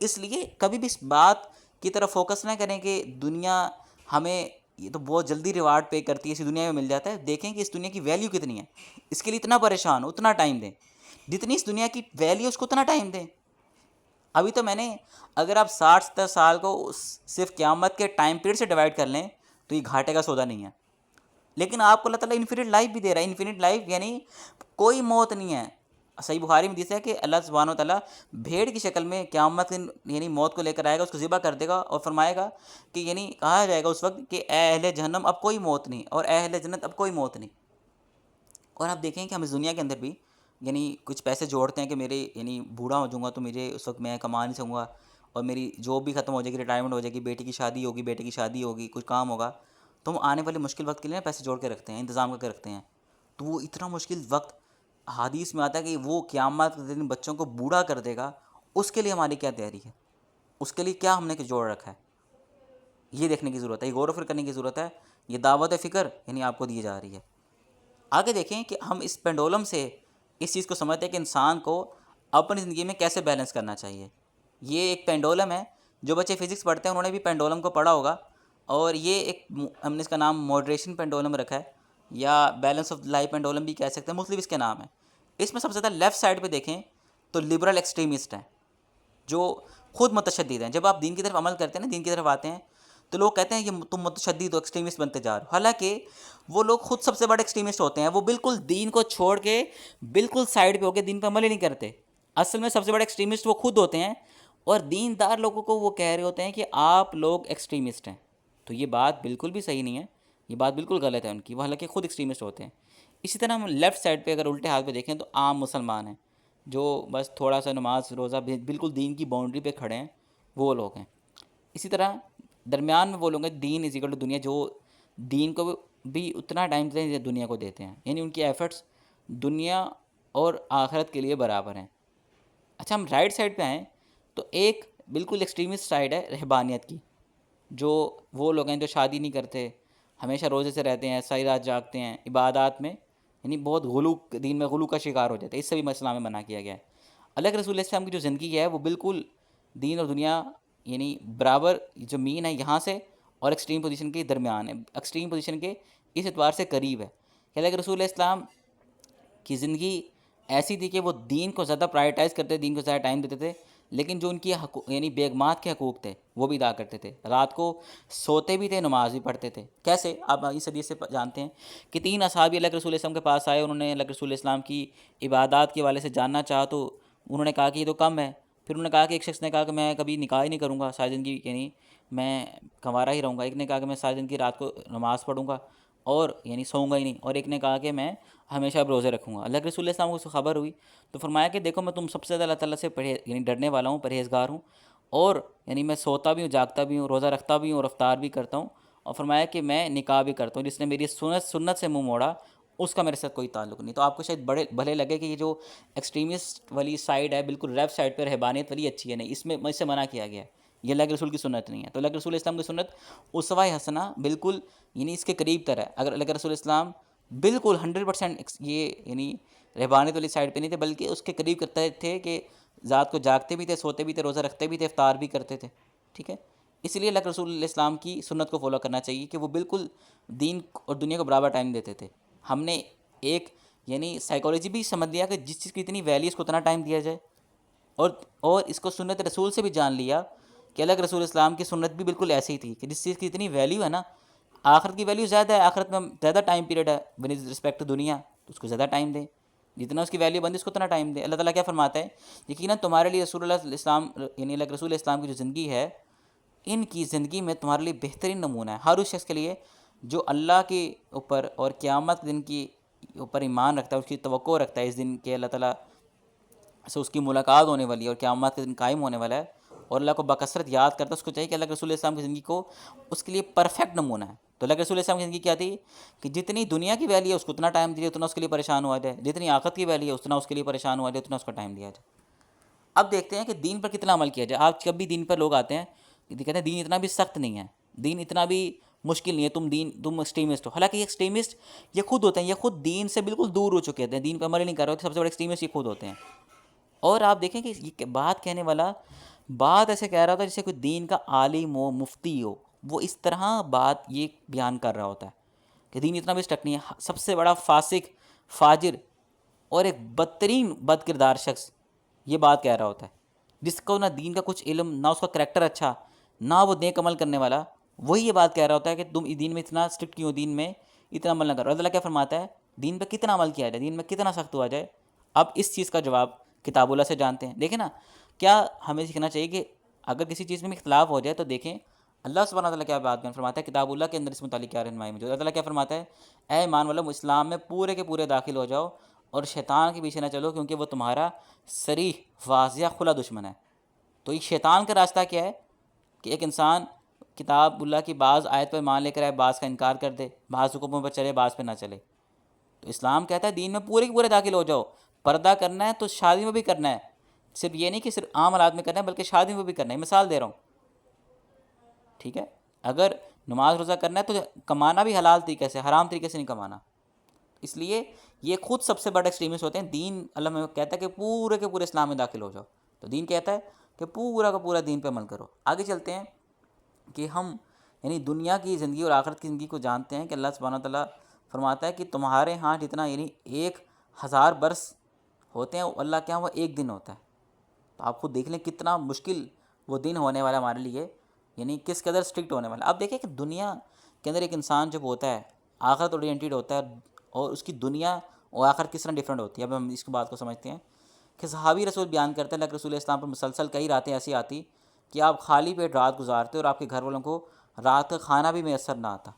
اس لیے کبھی بھی اس بات کی طرف فوکس نہ کریں کہ دنیا ہمیں یہ تو بہت جلدی ریوارڈ پے کرتی ہے، اسی دنیا میں مل جاتا ہے. دیکھیں کہ اس دنیا کی ویلیو کتنی ہے، اس کے لیے اتنا پریشان ہو، اتنا ٹائم دیں. جتنی اس دنیا کی ویلیو اس کو اتنا ٹائم دیں. ابھی تو میں نے اگر آپ 60-70 سال کو صرف قیامت کے ٹائم پیریڈ سے ڈیوائڈ کر لیں تو یہ گھاٹے کا سودا نہیں ہے. لیکن آپ کو اللہ تعالیٰ انفینٹ لائف بھی دے رہا ہے. انفینٹ لائف یعنی کوئی موت نہیں ہے. صحیح بخاری میں حدیث ہے کہ اللہ سبحانہ و تعالیٰ بھیڑ کی شکل میں قیامت یعنی موت کو لے کر آئے گا، اس کو ذبح کر دے گا اور فرمائے گا کہ یعنی کہا جائے گا اس وقت کہ اے اہل جہنم اب کوئی موت نہیں، اور اے اہل جنت اب کوئی موت نہیں. اور آپ دیکھیں کہ ہم اس دنیا کے اندر بھی یعنی کچھ پیسے جوڑتے ہیں کہ میرے یعنی بوڑھا ہو جاؤں گا تو مجھے اس وقت میں کما نہیں سکوں گا، اور میری جاب بھی ختم ہو جائے گی، ریٹائرمنٹ ہو جائے گی، بیٹی کی شادی ہوگی، بیٹے کی شادی ہوگی، کچھ کام ہوگا، تو ہم آنے والے مشکل وقت کے لیے پیسے جوڑ کے رکھتے ہیں، انتظام کر کے رکھتے ہیں. تو وہ اتنا مشکل وقت حدیث میں آتا ہے کہ وہ قیامت کے دن بچوں کو بوڑھا کر دے گا. اس کے لیے ہماری کیا تیاری ہے؟ اس کے لیے کیا ہم نے جوڑ رکھا ہے؟ یہ دیکھنے کی ضرورت ہے، یہ غور و فکر کرنے کی ضرورت ہے. یہ دعوت فکر یعنی آپ کو دی جا رہی ہے. آگے دیکھیں کہ ہم اس پینڈولم سے اس چیز کو سمجھتے ہیں کہ انسان کو اپنی زندگی میں کیسے بیلنس کرنا چاہیے. یہ ایک پینڈولم ہے. جو بچے فزکس پڑھتے ہیں انہوں نے بھی پینڈولم کو پڑھا ہوگا، اور یہ ایک ہم نے اس کا نام ماڈریشن پینڈولم رکھا ہے، یا بیلنس آف لائف پینڈولم بھی کہہ سکتے ہیں، مختلف اس کے نام ہیں. اس میں سب سے زیادہ لیفٹ سائڈ پہ دیکھیں تو لبرل ایکسٹریمسٹ ہیں جو خود متشدد ہیں. جب آپ دین کی طرف عمل کرتے ہیں نا، دین کی طرف آتے ہیں، تو لوگ کہتے ہیں کہ تم متشدد ہو، ایکسٹریمسٹ بنتے جا رہے ہو. حالانکہ وہ لوگ خود سب سے بڑے ایکسٹریمسٹ ہوتے ہیں. وہ بالکل دین کو چھوڑ کے بالکل سائڈ پہ ہو کے دین پہ عمل ہی نہیں کرتے. اصل میں سب سے بڑے ایکسٹریمسٹ وہ خود ہوتے ہیں، اور دیندار لوگوں کو وہ کہہ رہے ہوتے ہیں کہ آپ لوگ ایکسٹریمسٹ ہیں. تو یہ بات بالکل بھی صحیح نہیں ہے، یہ بات بالکل غلط ہے ان کی. وہ حالانکہ خود ایکسٹریمسٹ ہوتے ہیں. اسی طرح ہم لیفٹ سائڈ پہ اگر الٹے ہاتھ پہ دیکھیں تو عام مسلمان ہیں جو بس تھوڑا سا نماز روزہ بالکل دین کی باؤنڈری پہ کھڑے ہیں، وہ لوگ ہیں. اسی طرح درمیان میں وہ لوگ ہیں دین از اکول ٹو دنیا، جو دین کو بھی اتنا ٹائم دیتے ہیں جتنا دنیا کو دیتے ہیں، یعنی ان کی ایفرٹس دنیا اور آخرت کے لیے برابر ہیں۔ اچھا ہم رائٹ سائڈ پہ آئیں تو ایک بالکل ایکسٹریمسٹ سائڈ ہے رہبانیت کی، جو وہ لوگ ہیں جو شادی نہیں کرتے، ہمیشہ روزے سے رہتے ہیں، ساری رات جاگتے ہیں، عبادات میں یعنی بہت غلو، دین میں غلو کا شکار ہو جاتے ہیں۔ اس سے بھی اسلام میں منع کیا گیا ہے۔ اللہ کے رسول علیہ السلام کی جو زندگی ہے وہ بالکل دین اور دنیا یعنی برابر، جو مین ہے یہاں سے اور ایکسٹریم پوزیشن کے درمیان ہے، ایکسٹریم پوزیشن کے اس اعتبار سے قریب ہے کہ اللہ کے رسول علیہ السلام کی زندگی ایسی تھی کہ وہ دین کو زیادہ پرائرٹائز کرتے، دین کو زیادہ ٹائم دیتے تھے، لیکن جو ان کی یعنی بیگمات کے حقوق تھے وہ بھی ادا کرتے تھے، رات کو سوتے بھی تھے، نماز بھی پڑھتے تھے۔ کیسے؟ آپ اس حدیث سے جانتے ہیں کہ 3 اصحابی اللہ کے رسول علیہ السلام کے پاس آئے، انہوں نے اللہ کے رسول علیہ السلام کی عبادات کے حوالے سے جاننا چاہا تو انہوں نے کہا کہ یہ تو کم ہے۔ پھر انہوں نے کہا کہ ایک شخص نے کہا کہ میں کبھی نکاح ہی نہیں کروں گا ساری زندگی، یعنی میں کنوارا ہی رہوں گا۔ ایک نے کہا کہ میں ساری زندگی رات کو نماز پڑھوں گا اور یعنی سوؤں گا ہی نہیں، اور ایک نے کہا کہ میں ہمیشہ روزے رکھوں گا۔ اللہ کے رسول علیہ السلام کو اس کو خبر ہوئی تو فرمایا کہ دیکھو میں تم سب سے زیادہ اللہ تعالیٰ سے یعنی ڈرنے والا ہوں، پرہیزگار ہوں، اور یعنی میں سوتا بھی ہوں، جاگتا بھی ہوں، روزہ رکھتا بھی ہوں اور افطار بھی کرتا ہوں، اور فرمایا کہ میں نکاح بھی کرتا ہوں، جس نے میری سنت سے منہ موڑا اس کا میرے ساتھ کوئی تعلق نہیں۔ تو آپ کو شاید بھلے لگے کہ یہ جو ایکسٹریمسٹ والی سائڈ ہے، بالکل لیفٹ سائڈ پہ رہبانیت والی اچھی ہے، نہیں، اس سے منع کیا گیا ہے، یہ اللہ کے رسول کی سنت نہیں ہے۔ تو اللہ کے رسول اسلام کی سنت اسوہ حسنہ بالکل یعنی اس کے قریب تر ہے۔ اگر اللہ کے رسول اسلام بالکل 100% یہ یعنی رہبانیت والی سائڈ پہ نہیں تھے، بلکہ اس کے قریب کرتے تھے کہ ذات کو جاگتے بھی تھے، سوتے بھی تھے، روزہ رکھتے بھی تھے، افطار بھی کرتے تھے، ٹھیک ہے۔ اس لیے اللہ کے رسول علیہ السلام کی سنت کو فالو کرنا چاہیے کہ وہ بالکل دین اور دنیا کو برابر ٹائم دیتے تھے۔ ہم نے ایک یعنی سائیکالوجی بھی سمجھ لیا کہ جس چیز کی اتنی ویلیو اس کو اتنا ٹائم دیا جائے، اور اس کو سنت رسول سے بھی جان لیا کہ اللہ کے رسول اسلام کی سنت بھی بالکل ایسی ہی تھی کہ جس چیز کی اتنی ویلیو ہے نا، آخرت کی ویلیو زیادہ ہے، آخرت میں زیادہ ٹائم پیریڈ ہے ود رسپیکٹ ٹو دنیا، تو اس کو زیادہ ٹائم دیں، جتنا اس کی ویلیو بنتی اس کو اتنا ٹائم دیں۔ اللہ تعالیٰ کیا فرماتا ہے؟ یقیناً تمہارے لیے رسول اللہ علیہ السلام یعنی اللہ کے رسول اسلام کی جو زندگی ہے، ان کی زندگی میں تمہارے لیے بہترین نمونہ ہے ہر اس شخص کے لیے جو اللہ کے اوپر اور قیامت کے دن کی اوپر ایمان رکھتا ہے، اس کی توقع رکھتا ہے اس دن کہ اللہ تعالیٰ سے اس کی ملاقات ہونے والی ہے اور قیامت کے دن قائم ہونے والا ہے، اور اللہ کو بکثرت یاد کرتا ہے۔ اس کو چاہیے کہ اللہ کے رسول علیہ السلام کی زندگی کو اس کے لیے پرفیکٹ نمونہ ہے۔ تو اللہ کے رسول علیہ السلام کی زندگی کیا تھی کہ جتنی دنیا کی ویلیو ہے اس کو اتنا ٹائم دیجیے، اتنا اس کے لیے پریشان ہوا جائے، جتنی آخرت کی ویلیو ہے اتنا اس کے لیے پریشان ہوا جائے، اتنا اس کو ٹائم دیا جائے۔ اب دیکھتے ہیں کہ دین پر کتنا عمل کیا جائے۔ آج جب بھی دین پر لوگ آتے ہیں کہتے ہیں دین اتنا بھی سخت نہیں ہے، دین اتنا بھی مشکل نہیں ہے، تم ایکسٹریمسٹ ہو۔ حالانکہ یہ ایکسٹریمسٹ یہ خود ہوتے ہیں، یہ خود دین سے بالکل دور ہو چکے ہوتے ہیں، دین پر عمل ہی نہیں کر رہے ہوتے، سب سے بڑے ایکسٹریمسٹ یہ خود ہوتے ہیں۔ اور آپ دیکھیں کہ یہ بات کہنے والا بات ایسے کہہ رہا ہوتا ہے جیسے کوئی دین کا عالم ہو، مفتی ہو، وہ اس طرح بات یہ بیان کر رہا ہوتا ہے کہ دین اتنا بھی اسٹرکٹ نہیں ہے۔ سب سے بڑا فاسق، فاجر اور ایک بدترین بد کردار شخص یہ بات کہہ رہا ہوتا ہے، جس کو نہ دین کا کچھ علم، نہ اس کا کریکٹر اچھا، نہ وہ نیک عمل کرنے والا، وہی یہ بات کہہ رہا ہوتا ہے کہ تم دین میں اتنا اسٹرکٹ کیوں، دین میں اتنا عمل نہ کرو۔ اللہ تعالیٰ کیا فرماتا ہے؟ دین پہ کتنا عمل کیا جائے، دین میں کتنا سخت ہوا جائے۔ اب اس چیز کا جواب کتاب اللہ سے جانتے ہیں۔ دیکھیں نا، کیا ہمیں سیکھنا چاہیے کہ اگر کسی چیز میں اختلاف ہو جائے تو دیکھیں اللہ سبحانہ تعالیٰ کیا بات فرماتا ہے، کتاب اللہ کے اندر اس متعلق کیا رہنمائی موجود ہے۔ اللہ تعالیٰ کیا فرماتا ہے؟ اے ایمان والو، اسلام میں پورے کے پورے داخل ہو جاؤ اور شیطان کے پیچھے نہ چلو، کیونکہ وہ تمہارا صریح واضح کھلا دشمن ہے۔ تو یہ شیطان کا راستہ کیا ہے کہ ایک انسان کتاب اللہ کی بعض آیت پر ایمان لے کر آئے، بعض کا انکار کر دے، بعض حکموں پر چلے، بعض پہ نہ چلے۔ تو اسلام کہتا ہے دین میں پورے کے پورے داخل ہو جاؤ، پردہ کرنا ہے تو شادی میں بھی کرنا ہے، صرف یہ نہیں کہ صرف عام حالات میں کرنا ہے بلکہ شادی میں بھی کرنا ہے۔ مثال دے رہا ہوں، ٹھیک ہے، اگر نماز روزہ کرنا ہے تو کمانا بھی حلال طریقے سے، حرام طریقے سے نہیں کمانا۔ اس لیے یہ خود سب سے بڑے ایکسٹریمسٹ ہوتے ہیں۔ دین اللہ میں کہتا ہے کہ پورے کے پورے اسلام میں داخل ہو جاؤ، تو دین کہتا ہے کہ پورا کا پورا دین پہ عمل کرو۔ آگے چلتے ہیں کہ ہم یعنی دنیا کی زندگی اور آخرت کی زندگی کو جانتے ہیں کہ اللہ سبحانہ تعالیٰ فرماتا ہے کہ تمہارے ہاں جتنا یعنی 1000 برس ہوتے ہیں، اللہ کے ہاں وہ ایک دن ہوتا ہے۔ تو آپ خود دیکھ لیں کتنا مشکل وہ دن ہونے والا ہمارے لیے، یعنی کس قدر اسٹرکٹ ہونے والا۔ اب دیکھیں کہ دنیا کے اندر ایک انسان جب ہوتا ہے آخرت اورینٹیڈ ہوتا ہے، اور اس کی دنیا اور آخرت کس طرح ڈفرینٹ ہوتی ہے۔ اب ہم اس کی بات کو سمجھتے ہیں کہ صحابی رسول بیان کرتے ہیں اللہ کے رسول اسلام پر مسلسل کئی راتیں ایسی آتی کہ آپ خالی پیٹ رات گزارتے اور آپ کے گھر والوں کو رات کا کھانا بھی میسر نہ آتا،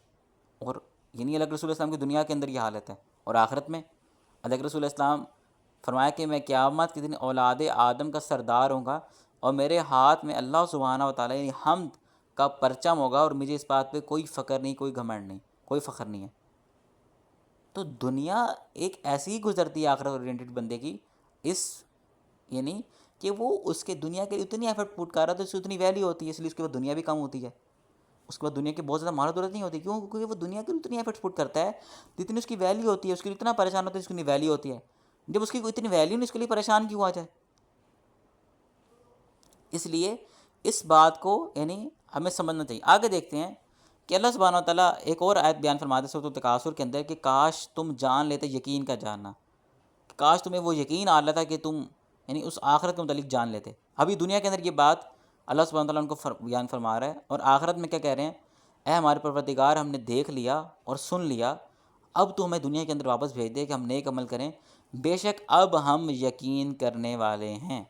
اور یعنی اللہ کے رسول اسلام کی دنیا کے اندر یہ حالت ہے۔ اور آخرت میں اللہ کے رسول اسلام فرمایا کہ میں قیامت کے دن اولاد آدم کا سردار ہوں گا، اور میرے ہاتھ میں اللہ سبحانہ و تعالیٰ یعنی حمد کا پرچم ہوگا، اور مجھے اس بات پہ کوئی فخر نہیں، کوئی گھمنڈ نہیں، کوئی فخر نہیں ہے۔ تو دنیا ایک ایسی ہی گزرتی ہے آخرت اورینٹڈ بندے کی، اس یعنی کہ وہ اس کے دنیا کے اتنی ایفرٹ پوٹ کر رہا ہے تو اس کی اتنی ویلیو ہوتی ہے، اس لیے اس کے بعد دنیا بھی کم ہوتی ہے، اس کے بعد دنیا کی بہت زیادہ مہارت ضرورت نہیں ہوتی، کیوں؟ کیونکہ وہ دنیا کے اتنی ایفرٹ پوٹ کرتا ہے جتنی اس کی ویلیو ہوتی ہے، اس کے لیے اتنا پریشان ہوتا ہے، اس کی اتنی ویلیو ہوتی ہے۔ جب اس کی کوئی اتنی ویلیو نہیں، اس کے لیے پریشان کیوں آ جائے؟ اس لیے اس بات کو یعنی ہمیں سمجھنا چاہیے۔ آگے دیکھتے ہیں کہ اللہ سبحانہ و تعالیٰ ایک اور آیت بیان فرماتے ہیں سورۃ التکاثر کے اندر کہ کاش تم جان لیتے یقین کا جاننا، کاش تمہیں وہ یقین آ رہا تھا کہ تم یعنی اس آخرت کے متعلق جان لیتے۔ ابھی دنیا کے اندر یہ بات اللہ سبحانہ و تعالیٰ ان کو بیان فرما رہا ہے، اور آخرت میں کیا کہہ رہے ہیں؟ اے ہمارے پروردگار، ہم نے دیکھ لیا اور سن لیا، اب تو ہمیں دنیا کے اندر واپس بھیج دے کہ ہم نیک عمل کریں، بے شک اب ہم یقین کرنے والے ہیں۔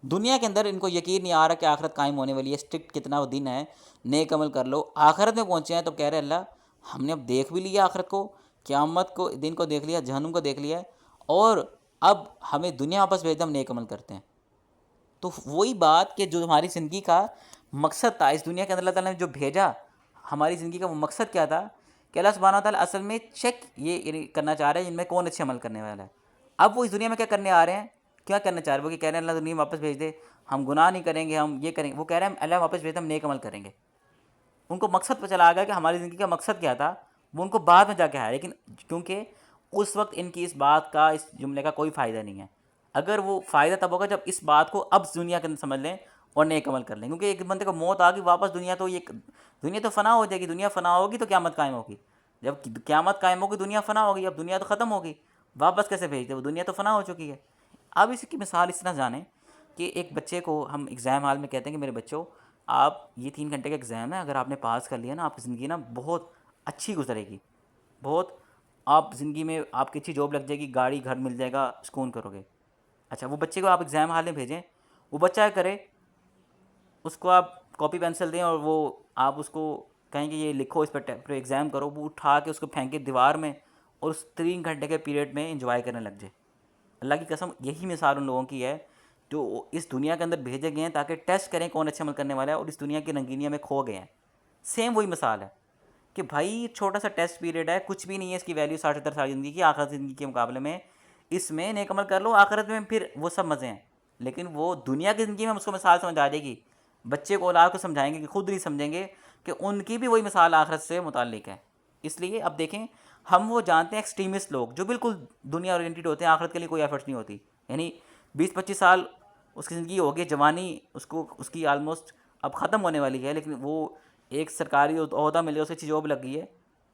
دنیا کے اندر ان کو یقین نہیں آ رہا کہ آخرت قائم ہونے والی ہے، اسٹرکٹ کتنا وہ دن ہے، نیک عمل کر لو۔ آخرت میں پہنچے ہیں تو کہہ رہے اللہ ہم نے اب دیکھ بھی لیا آخرت کو، قیامت کو دن کو دیکھ لیا، جہنم کو دیکھ لیا ہے، اور اب ہمیں دنیا واپس بھیج دے، ہم نیک عمل کرتے ہیں۔ تو وہی بات کہ جو ہماری زندگی کا مقصد تھا، اس دنیا کے اندر اللہ تعالیٰ نے جو بھیجا، ہماری زندگی کا وہ مقصد کیا تھا کہ اللہ سبحانہ تعالیٰ اصل میں چیک یہ یعنی کرنا چاہ رہے ہیں ان میں کون اچھے عمل کرنے والا ہے۔ اب وہ اس دنیا میں کیا کرنے آ رہے ہیں؟ کیا کرنا چاہ رہے ہیں؟ وہ کہ کہہ رہے ہیں اللہ دنیا میں واپس بھیج دے، ہم گناہ نہیں کریں گے، ہم یہ کریں گے۔ وہ کہہ رہے ہیں اللہ واپس بھیج دے، ہم نیک عمل کریں گے۔ ان کو مقصد پہ چلا گیا کہ ہماری زندگی کا مقصد کیا تھا، وہ ان کو بعد میں جا کے آیا، لیکن کیونکہ اس وقت ان کی اس بات کا، اس جملے کا کوئی فائدہ نہیں ہے۔ اگر وہ فائدہ تب ہوگا جب اس بات کو اب دنیا کے اندر سمجھ لیں اور نیک عمل کر لیں، کیونکہ ایک بندے کو موت آ گئی، واپس دنیا تو فنا ہو جائے گی، دنیا فنا ہوگی تو قیامت قائم ہوگی، جب قیامت قائم ہوگی دنیا فنا ہوگی، اب دنیا تو ختم ہوگی، واپس کیسے بھیج دے؟ وہ دنیا تو فنا ہو چکی ہے۔ اب اس کی مثال اس طرح جانیں کہ ایک بچے کو ہم ایگزام ہال میں کہتے ہیں کہ میرے بچوں آپ یہ 3 گھنٹے کا ایگزام ہے، اگر آپ نے پاس کر لیا نا، آپ کی زندگی نا بہت اچھی گزرے گی، بہت آپ زندگی میں آپ کی اچھی جاب لگ جائے گی، گاڑی گھر مل جائے گا، سکون کرو گے۔ اچھا، وہ بچے کو آپ ایگزام ہال میں بھیجیں، وہ بچہ کرے، اس کو آپ کاپی پینسل دیں اور وہ آپ اس کو کہیں کہ یہ لکھو، اس پہ ایگزام کرو، وہ اٹھا کے اس کو پھینکے دیوار میں، اور اس 3 گھنٹے کے پیریڈ میں انجوائے کرنے لگ جائے۔ اللہ کی قسم یہی مثال ان لوگوں کی ہے جو اس دنیا کے اندر بھیجے گئے ہیں تاکہ ٹیسٹ کریں کون اچھے عمل کرنے والا ہے، اور اس دنیا کی رنگینیاں میں کھو گئے ہیں۔ سیم وہی مثال ہے کہ بھائی چھوٹا سا ٹیسٹ پیریڈ ہے، کچھ بھی نہیں ہے، اس کی ویلیو 60-70 سال زندگی کی، آخرت زندگی کے مقابلے میں اس میں نیک عمل کر لو، آخرت میں پھر وہ سب مزے ہیں۔ لیکن وہ دنیا کی زندگی میں ہم اس کو مثال سمجھ آ جائے گی، بچے کو اولاد کو سمجھائیں گے کہ خود نہیں سمجھیں گے کہ ان کی بھی وہی مثال آخرت سے متعلق ہے۔ اس لیے اب دیکھیں، ہم وہ جانتے ہیں ایکسٹریمسٹ لوگ جو بالکل دنیا اورینٹڈ ہوتے ہیں، آخرت کے لیے کوئی ایفرٹس نہیں ہوتی، یعنی 20-25 سال اس کی زندگی ہوگی، جوانی اس کی آلموسٹ اب ختم ہونے والی ہے، لیکن وہ ایک سرکاری عہدہ مل گیا، اسے اچھی جاب لگ گئی ہے،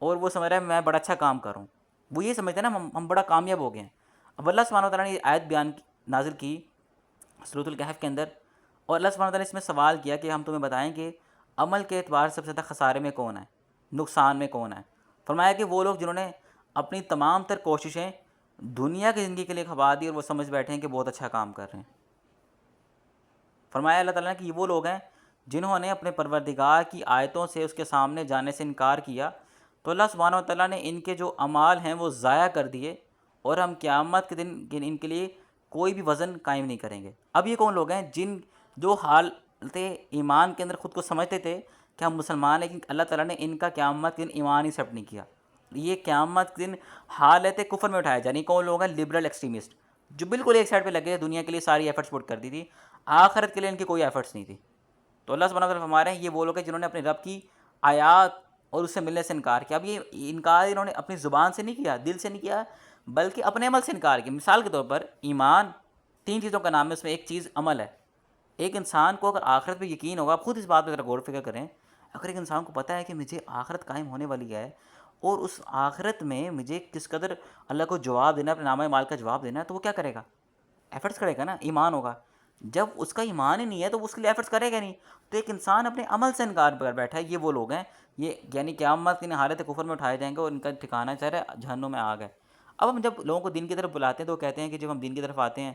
اور وہ سمجھ رہا ہے میں بڑا اچھا کام کروں، وہ یہ سمجھتے ہیں نا ہم بڑا کامیاب ہو گئے ہیں۔ اب اللہ سبحانہ و تعالیٰ نے یہ آیت نازل کی سورۃ الکہف کے اندر، اور اللہ سبحانہ و تعالیٰ نے اس میں سوال کیا کہ ہم تمہیں بتائیں کہ عمل کے اعتبار سے سب سے زیادہ خسارے میں کون ہے، نقصان میں کون ہے؟ فرمایا کہ وہ لوگ جنہوں نے اپنی تمام تر کوششیں دنیا کی زندگی کے لیے کھپا دی اور وہ سمجھ بیٹھے ہیں کہ بہت اچھا کام کر رہے ہیں۔ فرمایا اللہ تعالیٰ نے کہ یہ وہ لوگ ہیں جنہوں نے اپنے پروردگار کی آیتوں سے اس کے سامنے جانے سے انکار کیا، تو اللہ سبحانہ و تعالیٰ نے ان کے جو اعمال ہیں وہ ضائع کر دیے، اور ہم قیامت کے دن ان کے لیے کوئی بھی وزن قائم نہیں کریں گے۔ اب یہ کون لوگ ہیں؟ جو حالت ایمان کے اندر خود کو سمجھتے تھے کہ ہم مسلمان ہیں، لیکن اللہ تعالیٰ نے ان کا قیامت کے دن ایمان ہی ایکسیپٹ نہیں کیا، یہ قیامت کے دن حالت کفر میں اٹھایا جائے۔ کون لوگ ہیں؟ لبرل ایکسٹریمسٹ، جو بالکل ایک سائڈ پہ لگے، دنیا کے لیے ساری ایفرٹس پٹ کر دی تھی، آخرت کے لیے ان کی کوئی ایفرٹس نہیں تھی۔ تو اللہ سبحانہ وتعالیٰ فرما رہے ہیں یہ وہ لوگ ہیں جنہوں نے اپنے رب کی آیات اور اس سے ملنے سے انکار کیا۔ اب یہ انکار انہوں نے اپنی زبان سے نہیں کیا، دل سے نہیں کیا، بلکہ اپنے عمل سے انکار کیا۔ مثال کے طور پر ایمان 3 چیزوں کا نام ہے، اس میں ایک چیز عمل ہے۔ ایک انسان کو اگر آخرت پہ یقین ہوگا، آپ خود اس بات پہ ذرا غور و فکر کریں، اگر ایک انسان کو پتہ ہے کہ مجھے آخرت قائم ہونے والی ہے، اور اس آخرت میں مجھے کس قدر اللہ کو جواب دینا ہے، اپنے نامہ مال کا جواب دینا ہے، تو وہ کیا کرے گا؟ ایفرٹس کرے گا نا، ایمان ہوگا۔ جب اس کا ایمان ہی نہیں ہے تو وہ اس کے لیے ایفرٹس کرے گا نہیں۔ تو ایک انسان اپنے عمل سے انکار کر بیٹھا ہے، یہ وہ لوگ ہیں، یہ یعنی قیامت کی حالت کفر میں اٹھائے جائیں گے، اور ان کا ٹھکانہ جہنم میں آگ ہے۔ اب ہم جب لوگوں کو دین کی طرف بلاتے ہیں تو وہ کہتے ہیں کہ جب ہم دین کی طرف آتے ہیں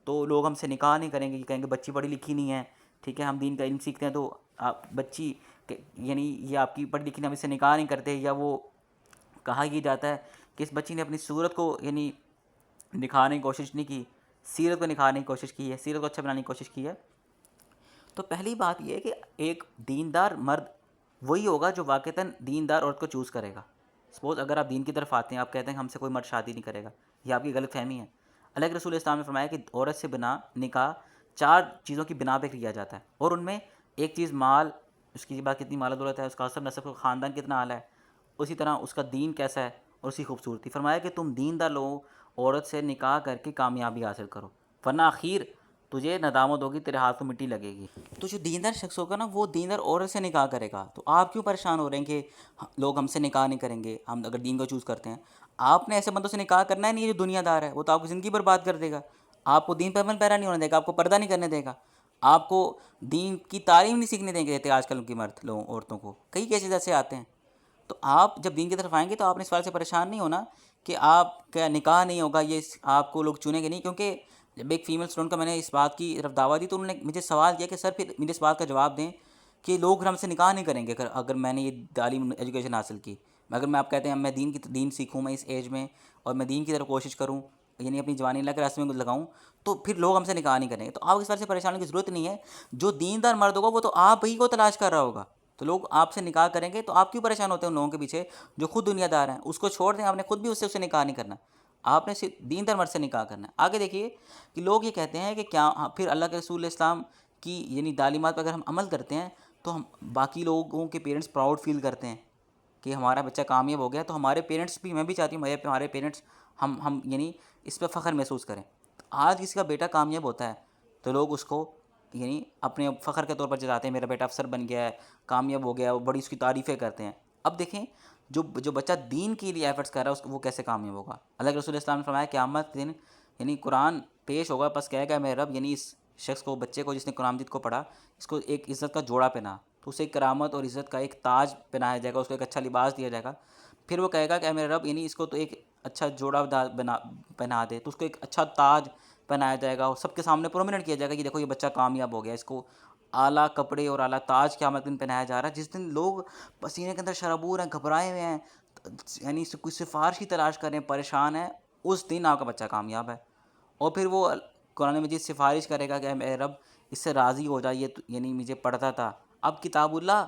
تو لوگ ہم سے نکاح نہیں کریں گے، یہ کہیں گے بچی پڑھی لکھی نہیں ہے، ٹھیک ہے، ہم دین کا علم سیکھتے ہیں تو آپ بچی یعنی یہ آپ کی پڑھی لکھی، ہم اس سے نکاح نہیں کرتے، یا وہ کہا یہ جاتا ہے کہ اس بچی نے اپنی صورت کو یعنی نکھارنے کی کوشش نہیں کی، سیرت کو نکھارنے کی کوشش کی ہے، سیرت کو اچھا بنانے کی کوشش کی ہے۔ تو پہلی بات یہ ہے کہ ایک دیندار مرد وہی ہوگا جو واقعتاً دیندار عورت کو چوز کرے گا. سپوز اگر آپ دین کی طرف آتے ہیں، آپ کہتے ہیں ہم سے کوئی مرد شادی نہیں کرے گا، یہ آپ کی غلط فہمی ہے. اللہ کے رسول اسلام نے فرمایا کہ عورت سے بنا نکاح 4 چیزوں کی بنا پہ کیا جاتا ہے، اور ان میں ایک چیز مال، اس کی بات کتنی مال و دولت ہے، اس کا حسب نسب، کا خاندان کتنا اعلیٰ ہے، اسی طرح اس کا دین کیسا ہے اور اس کی خوبصورتی. فرمایا کہ تم دیندار لو، عورت سے نکاح کر کے کامیابی حاصل کرو، ورنہ اخیر تجھے ندامت ہوگی، تیرے ہاتھ کو مٹی لگے گی. تو جو دیندار شخص ہوگا نا، وہ دیندار عورت سے نکاح کرے گا. تو آپ کیوں پریشان ہو رہے ہیں کہ لوگ ہم سے نکاح نہیں کریں گے ہم اگر دین کو چوز کرتے ہیں؟ آپ نے ایسے بندوں سے نکاح کرنا ہے نہیں جو دنیا دار ہے، وہ تو آپ کی زندگی برباد کر دے گا، آپ کو دین پر عمل پیرا نہیں ہونے دے گا، آپ کو پردہ نہیں کرنے دے گا، آپ کو دین کی تعلیم نہیں سیکھنے دیں گے. دیتے آج کل کی مرد لوگوں عورتوں کو کئی کیسز ایسے آتے ہیں. تو آپ جب دین کی طرف آئیں گے تو آپ نے اس بات سے پریشان نہیں ہونا کہ آپ کا نکاح نہیں ہوگا، یہ آپ کو لوگ چنیں گے نہیں. کیونکہ جب ایک فیمیل اسٹوڈنٹ کا میں نے اس بات کی طرف دعوت دی تو انہوں نے مجھے سوال کیا کہ سر پھر مجھے اس بات کا جواب دیں کہ لوگ ہم سے نکاح نہیں کریں گے اگر میں نے یہ تعلیم ایجوکیشن حاصل کی. اگر میں آپ کہتے ہیں میں دین سیکھوں میں اس ایج میں، اور میں دین کی طرف کوشش کروں، یعنی اپنی جوانی اللہ کے راستے میں لگاؤں، تو پھر لوگ ہم سے نکاح نہیں کریں گے. تو آپ اس بات سے پریشان ہونے کی ضرورت نہیں ہے. جو دیندار مرد ہوگا وہ تو آپ ہی کو تلاش کر رہا ہوگا، تو لوگ آپ سے نکاح کریں گے. تو آپ کیوں پریشان ہوتے ہیں ان لوگوں کے پیچھے جو خود دنیا دار ہیں؟ اس کو چھوڑ دیں، آپ نے خود بھی اس سے نکاح نہیں کرنا، آپ نے صرف دیندار مرد سے نکاح کرنا ہے. آگے دیکھیے کہ لوگ یہ کہتے ہیں کہ کیا پھر اللہ کے رسول اسلام کی یعنی تعلیمات پر اگر ہم عمل کرتے ہیں تو ہم باقی لوگوں کے پیرنٹس پراؤڈ فیل کرتے ہیں کہ ہمارا بچہ کامیاب ہو گیا، تو ہمارے پیرنٹس بھی، میں بھی چاہتی ہوں ہمارے پیرنٹس ہم یعنی اس پہ فخر محسوس کریں. آج کسی کا بیٹا کامیاب ہوتا ہے تو لوگ اس کو یعنی اپنے فخر کے طور پر جتاتے ہیں، میرا بیٹا افسر بن گیا ہے، کامیاب ہو گیا، وہ بڑی اس کی تعریفیں کرتے ہیں. اب دیکھیں جو بچہ دین کے لیے ایفرٹس کر رہا ہے وہ کیسے کامیاب ہوگا؟ اللہ کے رسول اسلام نے فرمایا قیامت دن یعنی قرآن پیش ہوگا، پس کہے گا میرے رب، یعنی اس شخص کو، بچے کو جس نے قرآن مجید کو پڑھا، اس کو ایک عزت کا جوڑا پہنا، تو اسے کرامت اور عزت کا ایک تاج پہنایا جائے گا، اس کو ایک اچھا لباس دیا جائے گا. پھر وہ کہے گا کہ اے میرے رب، یعنی اس کو تو ایک اچھا جوڑا پہنا دے، تو اس کو ایک اچھا تاج پہنایا جائے گا اور سب کے سامنے پرومیننٹ کیا جائے گا کہ دیکھو یہ بچہ کامیاب ہو گیا، اس کو اعلیٰ کپڑے اور اعلیٰ تاج قیامت دن پہنایا جا رہا ہے. جس دن لوگ پسینے کے اندر شرابور ہیں، گھبرائے ہوئے ہیں، یعنی کوئی سفارش کی تلاش کر رہے ہیں، پریشان ہیں، اس دن آپ کا بچہ کامیاب ہے. اور پھر وہ قرآن مجید سفارش کرے گا کہ اے رب اس سے راضی ہو جائیے، یعنی مجھے پڑھتا تھا، اب کتاب اللہ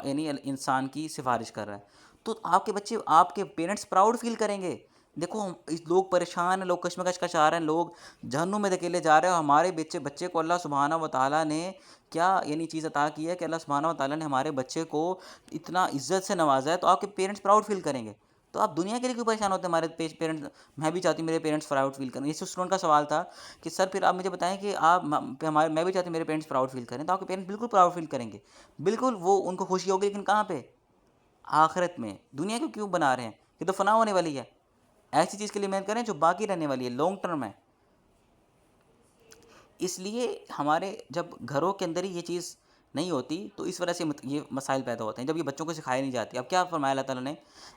یعنی انسان کی سفارش کر رہا ہے. تو آپ کے بچے، آپ کے پیرنٹس پراؤڈ فیل کریں گے. دیکھو لوگ پریشان ہیں، لوگ کشمکش کا شکار ہیں، لوگ جہنم میں دھکیلے جا رہے ہیں، اور ہمارے بچے کو اللہ سبحانہ و تعالیٰ نے کیا یعنی چیز عطا کی ہے کہ اللہ سبحانہ و تعالیٰ نے ہمارے بچے کو اتنا عزت سے نوازا ہے. تو آپ کے پیرنٹس پراؤڈ فیل کریں گے. تو آپ دنیا کے لیے کیوں پریشان ہوتے ہیں؟ ہمارے پیرنٹس، میں بھی چاہتی ہوں میرے پیرنٹس پراؤڈ فیل کریں. اس اسٹوڈنٹ کا سوال تھا کہ سر پھر آپ مجھے بتائیں کہ آپ میں بھی چاہتی ہوں میرے پیرنٹس پراؤڈ فیل کریں. تو آپ کے پیرنٹس بالکل پراؤڈ فیل کریں گے، بالکل، وہ ان کو خوشی ہوگی، لیکن کہاں پہ؟ آخرت میں. دنیا کو کیوں بنا رہے ہیں؟ یہ تو فنا ہونے والی ہے. ایسی چیز کے لیے محنت کریں جو باقی رہنے والی ہے، لانگ ٹرم ہے. اس لیے ہمارے جب گھروں کے اندر ہی یہ چیز نہیں ہوتی تو اس وجہ سے یہ مسائل پیدا ہوتے ہیں جب یہ بچوں کو سکھائی نہیں جاتی. اب کیا فرمایا اللہ تعالیٰ نے؟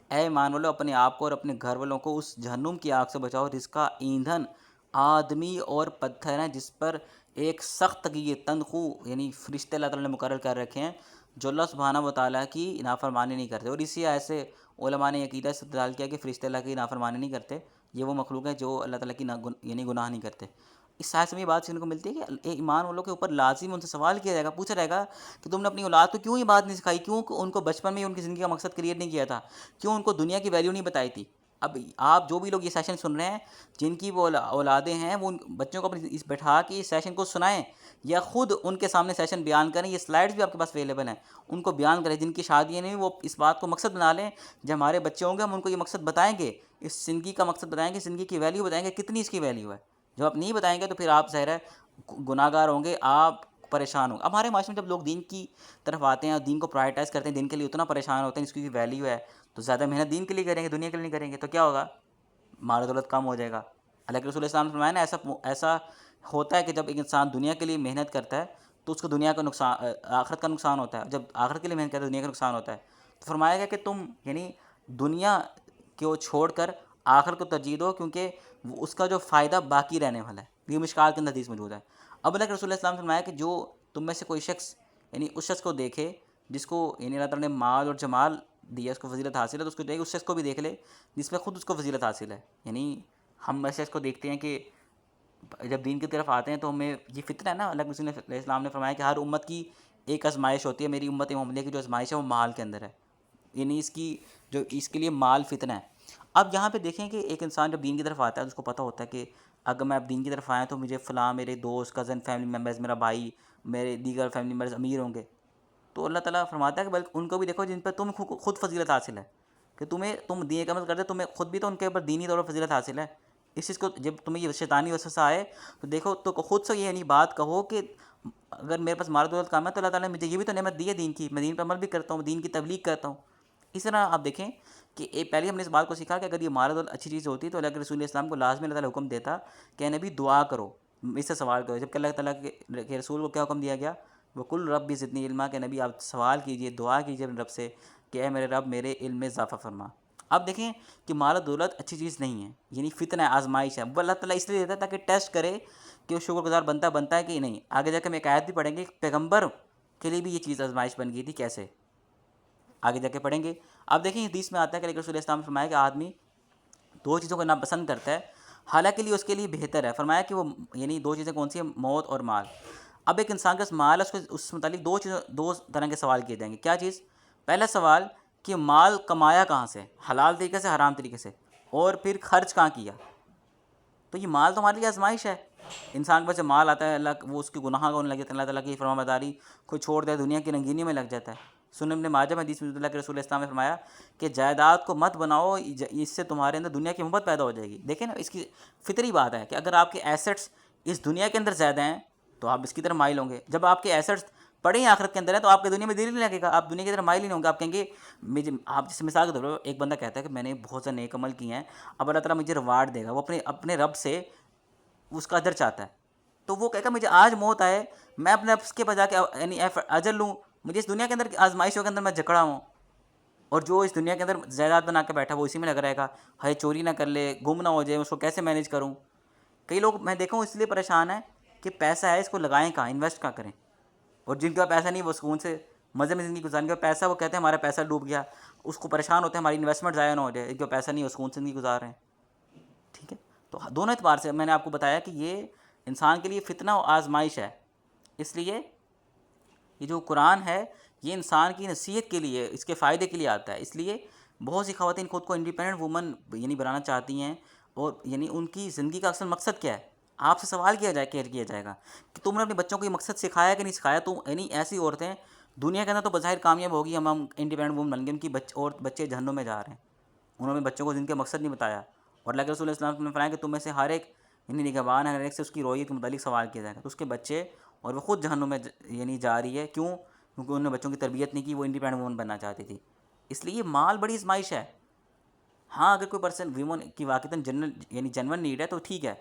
اے ایمان والو، اپنے آپ کو اور اپنے گھر والوں کو اس جہنم کی آگ سے بچاؤ جس کا ایندھن آدمی اور پتھر ہیں، جس پر ایک سخت کی تنخو یعنی فرشتے اللہ تعالیٰ نے مقرر کر رکھے ہیں جو اللہ سبحانہ و تعالیٰ کی نافرمانی نہیں کرتے. اور اسی ایسے علماء نے عقیدہ استدلال کیا کہ فرشتے اللہ کی نافرمانی نہیں کرتے، یہ وہ مخلوق ہے جو اللہ تعالیٰ کی یعنی گناہ نہیں کرتے. اس آیت سے یہ بات سننے کو ملتی ہے کہ ایمان والوں کے اوپر لازم ان سے سوال کیا جائے گا، پوچھا جائے گا کہ تم نے اپنی اولاد کو کیوں یہ بات نہیں سکھائی، کیوں ان کو بچپن میں ہی ان کی زندگی کا مقصد کلیئر نہیں کیا تھا، کیوں ان کو دنیا کی ویلیو نہیں بتائی تھی. اب آپ جو بھی لوگ یہ سیشن سن رہے ہیں جن کی وہ اولادیں ہیں، وہ ان بچوں کو اپنے بٹھا کے اس سیشن کو سنائیں یا خود ان کے سامنے سیشن بیان کریں. یہ سلائڈز بھی آپ کے پاس اویلیبل ہیں، ان کو بیان کریں. جن کی شادیاں نہیں وہ اس بات کو مقصد بنا لیں، جب ہمارے بچے ہوں گے ہم ان کو یہ مقصد بتائیں گے، اس زندگی کا مقصد بتائیں گے، زندگی کی ویلیو بتائیں گے، کتنی اس کی ویلیو ہے. جب آپ نہیں بتائیں گے تو پھر آپ ظاہر ہے گناہ گار ہوں گے، آپ پریشان ہوں گے. اب ہمارے معاشرے میں جب لوگ دین کی طرف آتے ہیں اور دین کو پرائرٹائز کرتے ہیں، دین کے لیے اتنا پریشان ہوتے ہیں جس کی ویلیو ہے، تو زیادہ محنت دین کے لیے کریں گے، دنیا کے لیے نہیں کریں گے، تو کیا ہوگا؟ مال و دولت کم ہو جائے گا. اللہ کے رسول اسلام نے فرمایا نا، ایسا ہوتا ہے کہ جب ایک انسان دنیا کے لیے محنت کرتا ہے تو اس کو دنیا کا نقصان، آخرت کا نقصان ہوتا ہے. جب آخرت کے لیے محنت کرتا ہے دنیا کا نقصان ہوتا ہے. تو فرمایا گیا کہ تم یعنی دنیا کو چھوڑ کر آخرت کو ترجیح دو، کیونکہ اس کا جو فائدہ باقی رہنے والا ہے. یہ مشکات کے اندر حدیث موجود ہے. اب اللہ کے رسول اللہ نے فرمایا کہ جو تم میں سے کوئی شخص یعنی اس شخص کو دیکھے جس کو یعنی اللہ تعالیٰ نے مال اور جمال دیا، اس کو فضیلت حاصل ہے، تو اس کو دیکھے اس شخص کو بھی دیکھ لے جس میں خود اس کو فضیلت حاصل ہے. یعنی ہم ایسے اس کو دیکھتے ہیں کہ جب دین کی طرف آتے ہیں تو ہمیں یہ فتنہ ہے نا، اللہ کے رسول علیہ السلام نے فرمایا کہ ہر امت کی ایک آزمائش ہوتی ہے، میری امت محمدیہ کی جو آزمائش ہے وہ مال کے اندر ہے، یعنی اس کی جو اس کے لیے مال فتنہ ہے۔ اب یہاں پہ دیکھیں کہ ایک انسان جب دین کی طرف آتا ہے تو اس کو پتہ ہوتا ہے کہ اگر میں اب دین کی طرف آیا تو مجھے فلاں میرے دوست، کزن، فیملی ممبرز، میرا بھائی، میرے دیگر فیملی ممبرز امیر ہوں گے، تو اللہ تعالیٰ فرماتا ہے کہ بلکہ ان کو بھی دیکھو جن پہ تم خود فضیلت حاصل ہے، کہ تم دین کا عمل کرتے تمہیں خود بھی تو ان کے اوپر دینی طور پر فضیلت حاصل ہے۔ اس چیز کو جب تمہیں یہ شیطانی وسوسہ آئے تو دیکھو تو خود سے یہ نہیں بات کہو کہ اگر میرے پاس مال دولت کام ہے تو اللہ تعالیٰ نے مجھے یہ بھی تو نعمت دی ہے دین کی، میں دین پر عمل بھی کرتا ہوں، دین کی تبلیغ کرتا ہوں۔ اس طرح آپ دیکھیں کہ پہلے ہم نے اس بات کو سیکھا کہ اگر یہ مال دولت اچھی چیز ہوتی تو اللہ کے رسول اسلام کو لازمی اللہ تعالیٰ حکم دیتا کہ نبی دعا کرو، اس سے سوال کرو، جبکہ اللہ تعالیٰ کے رسول کو کیا حکم دیا گیا؟ وَقُلْ رَبِّ زِدْنِی علما، کہ نبی آپ سوال کیجئے، دعا کیجئے اپنے رب سے کہ اے میرے رب میرے علم میں اضافہ فرما۔ اب دیکھیں کہ مال و دولت اچھی چیز نہیں ہے، یعنی فتنہ ہے، آزمائش ہے، وہ اللہ تعالیٰ اس لیے دیتا ہے تاکہ ٹیسٹ کرے کہ وہ شکر گزار بنتا ہے کہ نہیں۔ آگے جا کے ہم ایک آیت بھی پڑھیں گے، پیغمبر کے لیے بھی یہ چیز آزمائش بن گئی تھی، کیسے آگے جا کے پڑھیں گے۔ اب دیکھیں حدیث میں آتا ہے کہ رسول اسلام نے فرمایا کہ آدمی دو چیزوں کو ناپسند کرتا ہے، حالانکہ لیے اس کے لیے بہتر ہے، فرمایا کہ وہ یعنی دو چیزیں کون سی ہیں؟ موت اور مال۔ اب ایک انسان کے پاس مال ہے، اس متعلق دو طرح کے سوال کیے جائیں گے۔ کیا چیز؟ پہلا سوال کہ مال کمایا کہاں سے، حلال طریقے سے، حرام طریقے سے، اور پھر خرچ کہاں کیا۔ تو یہ مال تو ہمارے لیے آزمائش ہے۔ انسان کے پاس جب مال آتا ہے اللہ وہ اس کی گناہ کا ہونے لگ جاتا ہے، اللہ تعالیٰ کی فرما برداری کوئی چھوڑ دے دنیا کی رنگینی میں لگ جاتا ہے۔ سنن ابن ماجہ میں حدیث میں اللہ کے رسول اسلام نے فرمایا کہ جائیداد کو مت بناؤ، اس سے تمہارے اندر دنیا کی محبت پیدا ہو جائے گی۔ دیکھیں نا، اس کی فطری بات ہے کہ اگر آپ کے ایسٹس اس دنیا کے اندر زیادہ ہیں تو آپ اس کی طرف مائل ہوں گے، جب آپ کے ایسٹس پڑے ہیں آخرت کے اندر ہیں تو آپ کے دنیا میں دل نہیں لگے گا، آپ دنیا کی طرف مائل ہی نہیں ہوں گے۔ آپ کہیں گے آپ جس مثال کے طور پر ایک بندہ کہتا ہے کہ میں نے بہت سے نیک عمل کیے ہیں، اب اللہ تعالیٰ مجھے ریوارڈ دے گا، وہ اپنے رب سے اس کا اجر چاہتا ہے، تو وہ کہے گا مجھے آج موت آئے، میں اپنے نفس کے بجا کے یعنی اجر لوں، مجھے اس دنیا کے اندر آزمائشوں کے اندر میں جکڑا ہوں۔ اور جو اس دنیا کے اندر جائیداد بنا کے بیٹھا وہ اسی میں لگ رہے گا، ہے چوری نہ کر لے، گم نہ ہو جائے، اس کو کیسے مینیج کروں۔ کئی لوگ میں دیکھا ہوں اس لیے پریشان ہیں کہ پیسہ ہے، اس کو لگائیں کہاں، انویسٹ کہاں کریں، اور جن کے پاس پیسہ نہیں وہ سکون سے مزے میں زندگی گزاریں گے، پیسہ وہ کہتے ہیں ہمارا پیسہ ڈوب گیا، اس کو پریشان ہوتے ہیں ہماری انویسٹمنٹ ضائع نہ ہو جائے، ان کے پیسہ نہیں وہ سکون سے زندگی گزار رہے ہیں۔ ٹھیک ہے، تو دونوں اعتبار سے میں نے آپ کو بتایا کہ یہ انسان کے لیے فتنہ و آزمائش ہے، اس لیے یہ جو قرآن ہے یہ انسان کی نصیحت کے لیے، اس کے فائدے کے لیے آتا ہے۔ اس لیے بہت سی خواتین خود کو انڈیپینڈنٹ وومن یعنی بنانا چاہتی ہیں، اور یعنی ان کی زندگی کا اصل مقصد کیا ہے؟ آپ سے سوال کیا جائے گا کہ تم نے اپنے بچوں کو یہ مقصد سکھایا کہ نہیں سکھایا؟ تو یعنی ایسی عورتیں دنیا کے اندر تو بظاہر کامیاب ہوگی، ہم انڈیپینڈنٹ وومن بن گئے، ان کی اور بچے جہنم میں جا رہے ہیں، انہوں نے بچوں کو جن کے مقصد نہیں بتایا۔ اور اللہ کے رسول صلی اللہ علیہ وسلم نے فرمایا کہ تم میں سے ہر ایک یعنی نگہبان ہے، ہر ایک سے اس کی رویت کے متعلق سوال کیا جائے گا، تو اس کے بچے اور وہ خود جہنم میں یعنی جا رہی ہے، کیوں؟ کیونکہ انہوں نے بچوں کی تربیت نہیں کی، وہ انڈیپینڈنٹ وومن بننا چاہتی تھی۔ اس لیے مال بڑی آزمائش ہے۔ ہاں اگر کوئی پرسن ویمن کی واقعتاً جنون نیڈ ہے تو ٹھیک ہے،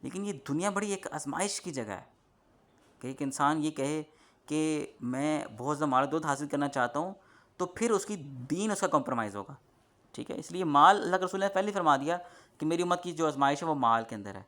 لیکن یہ دنیا بڑی ایک آزمائش کی جگہ ہے کہ ایک انسان یہ کہے کہ میں بہت زیادہ مال و دولت حاصل کرنا چاہتا ہوں تو پھر اس کی دین اس کا کمپرومائز ہوگا۔ ٹھیک ہے، اس لیے مال اللہ کے رسول نے پہلے فرما دیا کہ میری امت کی جو آزمائش ہے وہ مال کے اندر ہے۔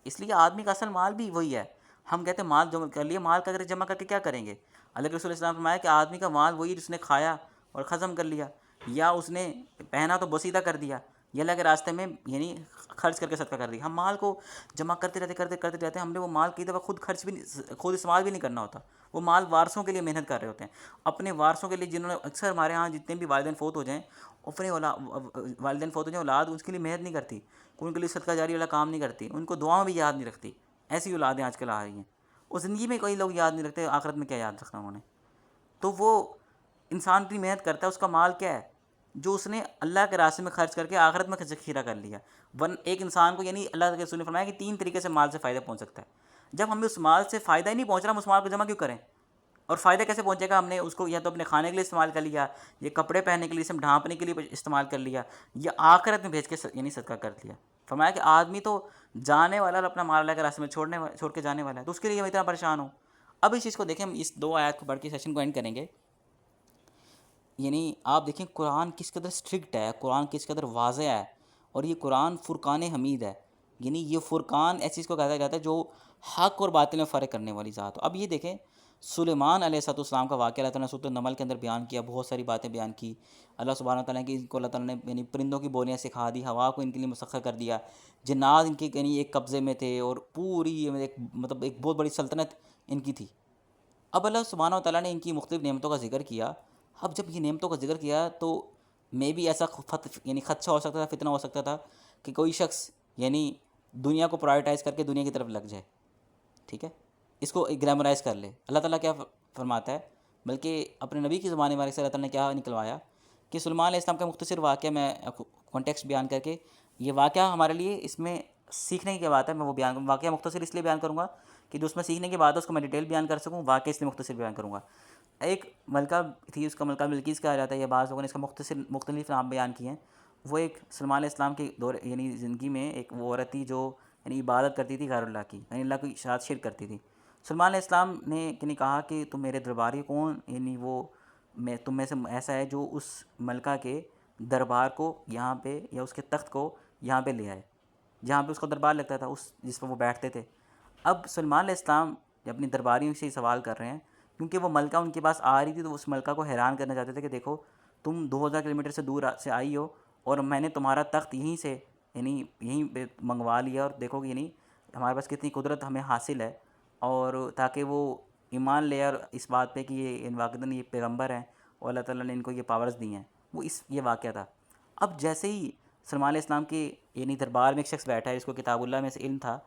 اس لیے آدمی کا اصل مال بھی وہی ہے۔ ہم کہتے ہیں مال جمع کر لیے، مال کا اگر جمع کر کے کیا کریں گے؟ اللہ کے رسول اسلام نے فرمایا کہ آدمی کا مال وہی جس نے کھایا اور ختم کر لیا، یا اس نے پہنا تو بوسیدہ کر دیا، یا اللہ کے راستے میں یعنی خرچ کر کے صدقہ کر دیا۔ ہم مال کو جمع کرتے رہتے ہیں، ہم نے وہ مال کئی دفعہ خود استعمال بھی نہیں کرنا ہوتا، وہ مال وارثوں کے لیے محنت کر رہے ہوتے ہیں، اپنے وارثوں کے لیے، جنہوں نے اکثر ہمارے ہاں جتنے بھی والدین فوت ہو جائیں، اپنے والدین فوت ہو جائیں، اولاد اس کے لیے محنت نہیں کرتی، ان کے لیے صدقہ جاری والا کام نہیں کرتی، ان کو دعاؤں بھی یاد نہیں رکھتی۔ ایسی اولادیں آج کل آ رہی ہیں، اور زندگی میں کوئی لوگ یاد نہیں رکھتے، آخرت میں کیا یاد رکھنا انہوں نے۔ تو وہ انسان اتنی محنت کرتا ہے، اس کا مال کیا ہے؟ جو اس نے اللہ کے راستے میں خرچ کر کے آخرت میں ذخیرہ کر لیا۔ ایک انسان کو یعنی اللہ کے رسول نے فرمایا کہ 3 طریقے سے مال سے فائدہ پہنچ سکتا ہے۔ جب ہمیں اس مال سے فائدہ ہی نہیں پہنچ رہا، ہم اس مال کو جمع کیوں کریں؟ اور فائدہ کیسے پہنچے گا؟ ہم نے اس کو یا تو اپنے کھانے کے لیے استعمال کر لیا، یا کپڑے پہننے کے لیے، اسے ڈھانپنے کے لیے استعمال کر لیا، یا آخرت میں بھیج کے یعنی صدقہ کر دیا۔ فرمایا کہ آدمی تو جانے والا اور اپنا مال اللہ کے راستے میں چھوڑ کے جانے والا ہے، تو اس کے لیے میں اتنا پریشان ہوں۔ اب اس چیز کو دیکھیں، ہم اس 2 آیات کو پڑھ کے سیشن کو اینڈ کریں گے۔ یعنی آپ دیکھیں قرآن کس قدر اسٹرکٹ ہے، قرآن کس قدر واضح ہے، اور یہ قرآن فرقان حمید ہے۔ یعنی یہ فرقان ایسی چیز کو کہا جاتا ہے جو حق اور باطل میں فرق کرنے والی ذات ہو۔ اب یہ دیکھیں سلیمان علیہ السلام کا واقعہ اللہ تعالیٰ نے سورۃ النمل کے اندر بیان کیا، بہت ساری باتیں بیان کی۔ اللہ سبحانہ وتعالیٰ کی ان کو اللہ تعالیٰ نے یعنی پرندوں کی بولیاں سکھا دی، ہوا کو ان کے لیے مسخر کر دیا، جنات ان کے یعنی ایک قبضے میں تھے، اور پوری ایک مطلب ایک بہت بڑی سلطنت ان کی تھی۔ اب اللہ سبحانہ وتعالیٰ نے ان کی مختلف نعمتوں کا ذکر کیا۔ اب جب یہ نعمتوں کا ذکر کیا تو میں بھی ایسا یعنی خدشہ ہو سکتا تھا، فتنہ ہو سکتا تھا کہ کوئی شخص یعنی دنیا کو پرائرٹائز کر کے دنیا کی طرف لگ جائے، ٹھیک ہے، اس کو گلیمرائز کر لے۔ اللہ تعالیٰ کیا فرماتا ہے، بلکہ اپنے نبی کی زبان مبارک سے اللہ تعالیٰ نے کیا نکلوایا کہ سلیمان علیہ السلام کا مختصر واقعہ میں کانٹیکسٹ بیان کر کے، یہ واقعہ ہمارے لیے اس میں سیکھنے کی بات ہے، میں وہ بیان واقعہ مختصر اس لیے بیان کروں گا کہ جو اس میں سیکھنے کی بات ہے اس کو میں ڈیٹیل بیان کر سکوں، واقعہ اس لیے مختصر بیان کروں گا۔ ایک ملکہ تھی، اس کا ملکہ بلقیس کہا جاتا ہے، یہ بعض لوگوں نے اس کا مختلف نام بیان کیے ہیں۔ وہ ایک سلیمان علیہ السلام کے دور یعنی زندگی میں ایک وہ عورت تھی جو یعنی عبادت کرتی تھی غیر اللہ کی، یعنی اللہ کی ساتھ شرک کرتی تھی۔ سلیمان علیہ السلام نے یعنی کہا کہ تم میرے درباری کون، یعنی وہ میں تم میں سے ایسا ہے جو اس ملکہ کے دربار کو یہاں پہ یا اس کے تخت کو یہاں پہ لے آئے، جہاں پہ اس کا دربار لگتا تھا، اس جس پہ وہ بیٹھتے تھے۔ اب سلیمان علیہ السلام اپنی درباریوں سے سوال کر رہے ہیں، کیونکہ وہ ملکہ ان کے پاس آ رہی تھی تو اس ملکہ کو حیران کرنا چاہتے تھے کہ دیکھو تم 2000 کلومیٹر سے دور سے آئی ہو، اور میں نے تمہارا تخت یہیں سے یعنی یہیں پہ منگوا لیا، اور دیکھو کہ یعنی ہمارے پاس کتنی قدرت ہمیں حاصل ہے، اور تاکہ وہ ایمان لے اور اس بات پہ کہ یہ واقعتاً یہ پیغمبر ہیں اور اللہ تعالیٰ نے ان کو یہ پاورز دی ہیں، وہ یہ واقعہ تھا۔ اب جیسے ہی سلیمان علیہ السلام کے یعنی دربار میں ایک شخص بیٹھا ہے جس کو کتاب اللہ میں سے علم تھا،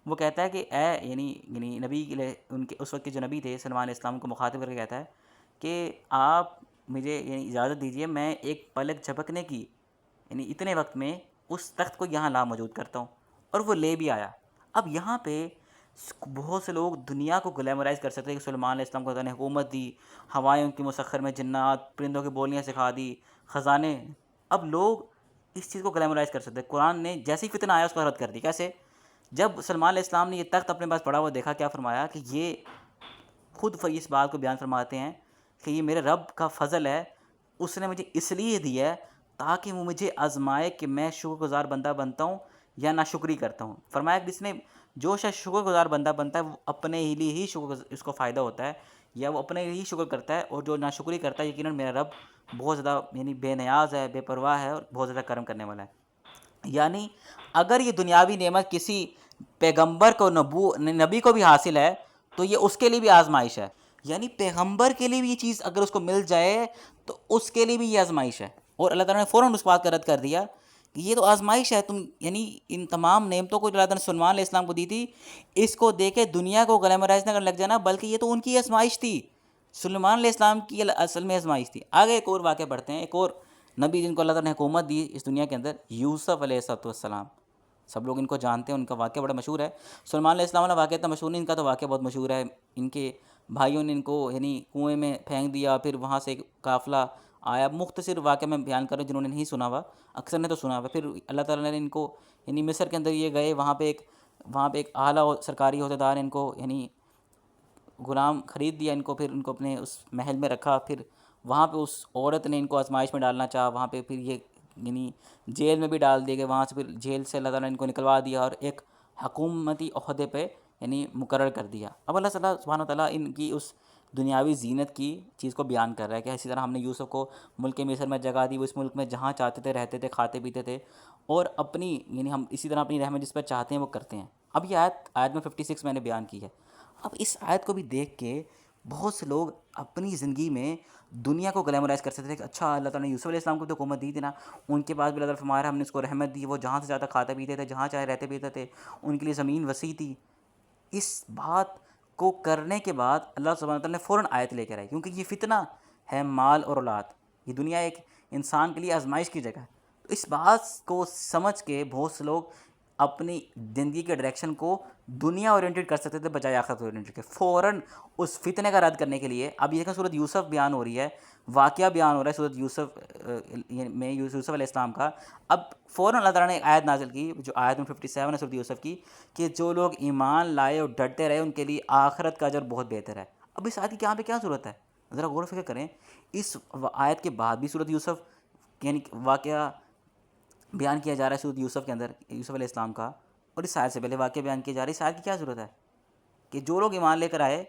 وہ کہتا ہے کہ اے یعنی نبی ان کے اس وقت کے جو نبی تھے، سلیمان علیہ السلام کو مخاطب کر کے کہتا ہے کہ آپ مجھے یعنی اجازت دیجئے، میں ایک پلک جھپکنے کی یعنی اتنے وقت میں اس تخت کو یہاں لا موجود کرتا ہوں، اور وہ لے بھی آیا۔ اب یہاں پہ بہت سے لوگ دنیا کو گلیمرائز کر سکتے ہیں کہ سلیمان علیہ السلام کو اللہ نے حکومت دی، ہوائیں ان کی مسخر میں، جنات پرندوں کی بولیاں سکھا دی، خزانے۔ اب لوگ اس چیز کو گلیمرائز کر سکتے ہیں۔ قرآن نے جیسے ہی فتنہ آیا اس کو رد کر دی۔ کیسے؟ جب سلیمان علیہ السلام نے یہ تخت اپنے پاس پڑا ہوا دیکھا، کیا فرمایا کہ یہ خود اس بات کو بیان فرماتے ہیں کہ یہ میرے رب کا فضل ہے، اس نے مجھے اس لیے دیا ہے تاکہ وہ مجھے آزمائے کہ میں شکر گزار بندہ بنتا ہوں یا ناشکری کرتا ہوں۔ فرمایا کہ جو شخص شکر گزار بندہ بنتا ہے وہ اپنے ہی لیے ہی اس کو فائدہ ہوتا ہے، یا وہ اپنے لیے ہی شکر کرتا ہے، اور جو ناشکری کرتا ہے یقیناً میرا رب بہت زیادہ یعنی بے نیاز ہے، بے پرواہ ہے، اور بہت زیادہ کرم کرنے والا ہے۔ یعنی اگر یہ دنیاوی نعمت کسی پیغمبر کو نبی کو بھی حاصل ہے تو یہ اس کے لیے بھی آزمائش ہے، یعنی پیغمبر کے لیے بھی یہ چیز اگر اس کو مل جائے تو اس کے لیے بھی یہ آزمائش ہے۔ اور اللہ تعالیٰ نے فوراً اس بات کا رد کر دیا کہ یہ تو آزمائش ہے، تم یعنی ان تمام نعمتوں کو جو اللہ تعالیٰ نے سلیمان علیہ السلام کو دی تھی، اس کو دے کے دنیا کو گلیمرائز نہ کرنے لگ جانا، بلکہ یہ تو ان کی آزمائش تھی، سلیمان علیہ السلام کی اصل میں آزمائش تھی۔ آگے ایک اور واقعہ پڑھتے ہیں، ایک اور نبی جن کو اللہ تعالیٰ نے حکومت دی اس دنیا کے اندر، یوسف علیہ السلام۔ سب لوگ ان کو جانتے ہیں، ان کا واقعہ بڑا مشہور ہے۔ سلیمان علیہ السلام والا واقعہ اتنا مشہور نہیں، ان کا تو واقعہ بہت مشہور ہے۔ ان کے بھائیوں نے ان کو یعنی کنویں میں پھینک دیا، پھر وہاں سے ایک قافلہ آیا۔ مختصر واقعہ میں بیان کر رہا ہوں، جنہوں نے نہیں سنا ہوا، اکثر نے تو سنا ہوا۔ پھر اللہ تعالیٰ نے ان کو یعنی مصر کے اندر یہ گئے، وہاں پہ ایک اعلیٰ سرکاری عہدیدار ان کو یعنی غلام خرید دیا ان کو، پھر ان کو اپنے اس محل میں رکھا۔ پھر وہاں پہ اس عورت نے ان کو آزمائش میں ڈالنا چاہا، وہاں پہ پھر یہ یعنی جیل میں بھی ڈال دیے گئے، وہاں سے پھر جیل سے اللہ تعالیٰ نے ان کو نکلوا دیا اور ایک حکومتی عہدے پہ یعنی مقرر کر دیا۔ اب اللہ تعالیٰ سبحانہ وتعالیٰ ان کی اس دنیاوی زینت کی چیز کو بیان کر رہا ہے کہ اسی طرح ہم نے یوسف کو ملک مصر میں جگہ دی، وہ اس ملک میں جہاں چاہتے تھے رہتے تھے، کھاتے پیتے تھے، اور اپنی یعنی ہم اسی طرح اپنی رحمت جس پر چاہتے ہیں وہ کرتے ہیں۔ اب یہ آیت میں 56 میں نے بیان کی ہے۔ اب اس آیت کو بھی دیکھ کے بہت سے لوگ اپنی زندگی میں دنیا کو گلیمرائز کر سکتے تھے کہ اچھا اللہ تعالیٰ نے یوسف علیہ السلام کو تو حکومت دی تھی نا، ان کے بعد بھی اللہ تعالیٰ فرما رہا ہے ہم نے اس کو رحمت دی، وہ جہاں سے زیادہ کھاتے پیتے تھے، جہاں چاہے رہتے پیتے تھے، ان کے لیے زمین وسیع تھی۔ اس بات کو کرنے کے بعد اللہ سبحانہ وتعالیٰ نے فوراً آیت لے کر آئی، کیونکہ یہ فتنہ ہے مال اور اولاد، یہ دنیا ایک انسان کے لیے آزمائش کی جگہ ہے۔ تو اس بات کو سمجھ کے بہت سے لوگ اپنی زندگی کے ڈائریکشن کو دنیا اورینٹڈ کر سکتے تھے بجائے آخرت اورینٹڈ کے۔ فوراً اس فتنے کا رد کرنے کے لیے اب یہ کہ سورۃ یوسف بیان ہو رہی ہے، واقعہ بیان ہو رہا ہے سورۃ یوسف میں یوسف علیہ السلام کا۔ اب فوراً اللہ تعالیٰ نے ایک آیت نازل کی جو آیت میں 57 ہے سورۃ یوسف کی، کہ جو لوگ ایمان لائے اور ڈرتے رہے ان کے لیے آخرت کا اجر بہت بہتر ہے۔ اب اس آیت کی یہاں پہ کیا ضرورت ہے؟ ذرا غور و فکر کریں۔ اس آیت کے بعد بھی سورۃ یوسف یعنی واقعہ بیان کیا جا رہا ہے سورۃ یوسف کے اندر، یوسف علیہ السلام کا، اور اس آیت سے پہلے واقعہ بیان کیا جا رہا ہے۔ اس آیت کی کیا ضرورت ہے کہ جو لوگ ایمان لے کر آئے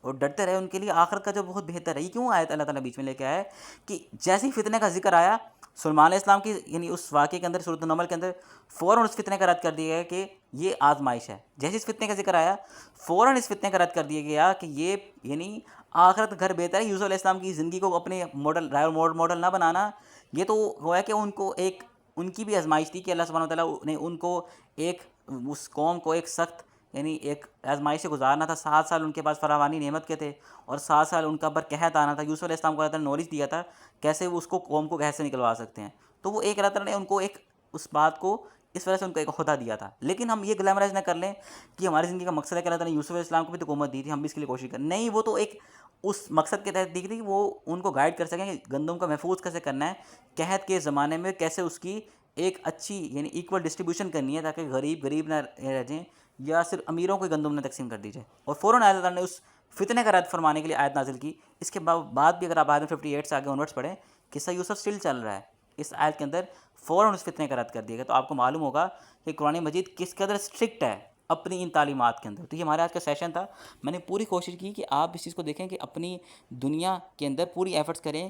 اور ڈرتے رہے ان کے لیے آخرت کا جو بہت بہتر ہے. یہ کیوں آیت اللہ تعالیٰ بیچ میں لے کے آیا ہے کہ جیسے ہی فتنے کا ذکر آیا سلیمان علیہ السلام کی یعنی اس واقعے کے اندر سورۃ النمل کے اندر فوراً اس فتنے کا رد کر دیا گیا کہ یہ آزمائش ہے. جیسے اس فتنے کا ذکر آیا فوراً اس فتنے کا رد کر دیا گیا کہ یہ یعنی آخرت گھر بہتر ہے. یوسف علیہ السلام کی زندگی کو اپنے ماڈل نہ بنانا. یہ تو ہوا ہے کہ ان کو ایک ان کی بھی آزمائش تھی کہ اللہ سبحانہ وتعالیٰ نے ان کو ایک اس قوم کو ایک سخت یعنی ایک آزمائش سے گزارنا تھا. 7 سال ان کے پاس فراوانی نعمت کے تھے اور 7 سال ان کا پر قحط آنا تھا. یوسف علیہ السلام کو اللہ تعالیٰ نے نالج دیا تھا کیسے وہ اس کو قوم کو قحط سے نکلوا سکتے ہیں. تو وہ ایک اللہ تعالیٰ نے ان کو ایک اس بات کو اس وجہ سے ان کو ایک عہدہ دیا تھا. لیکن ہم یہ گلیمرائز نہ کر لیں کہ ہماری زندگی کا مقصد ہے کہ اللہ تعالیٰ نے یوسف علیہ السلام کو بھی تو حکومت دی تھی, ہم بھی اس کے لیے کوشش کریں. نہیں, وہ تو ایک اس مقصد کے تحت دی تھی کہ وہ ان کو گائیڈ کر سکیں کہ گندم کا محفوظ کیسے کرنا ہے, قحط کے زمانے میں کیسے اس کی ایک اچھی یعنی ایکول ڈسٹریبیوشن کرنی ہے تاکہ غریب نہ رہ جائیں یا صرف امیروں کو گندم نہ تقسیم کر دی جائے. اور فوراً اللہ تعالیٰ نے اس فتنے کا رد فرمانے کے لیے آیت نازل کی. اس کے بعد بھی اگر آپ آیت 58 سے آگے آنورڈس پڑھیں قصہ یوسف سٹل چل رہا ہے. اس آیت کے اندر فوراً اس فتنے کا رد کر دیا گیا. تو آپ کو معلوم ہوگا کہ قرآن مجید کس قدر اسٹرکٹ ہے اپنی ان تعلیمات کے اندر. تو یہ ہمارے آج کا سیشن تھا. میں نے پوری کوشش کی کہ آپ اس چیز کو دیکھیں کہ اپنی دنیا کے اندر پوری ایفرٹس کریں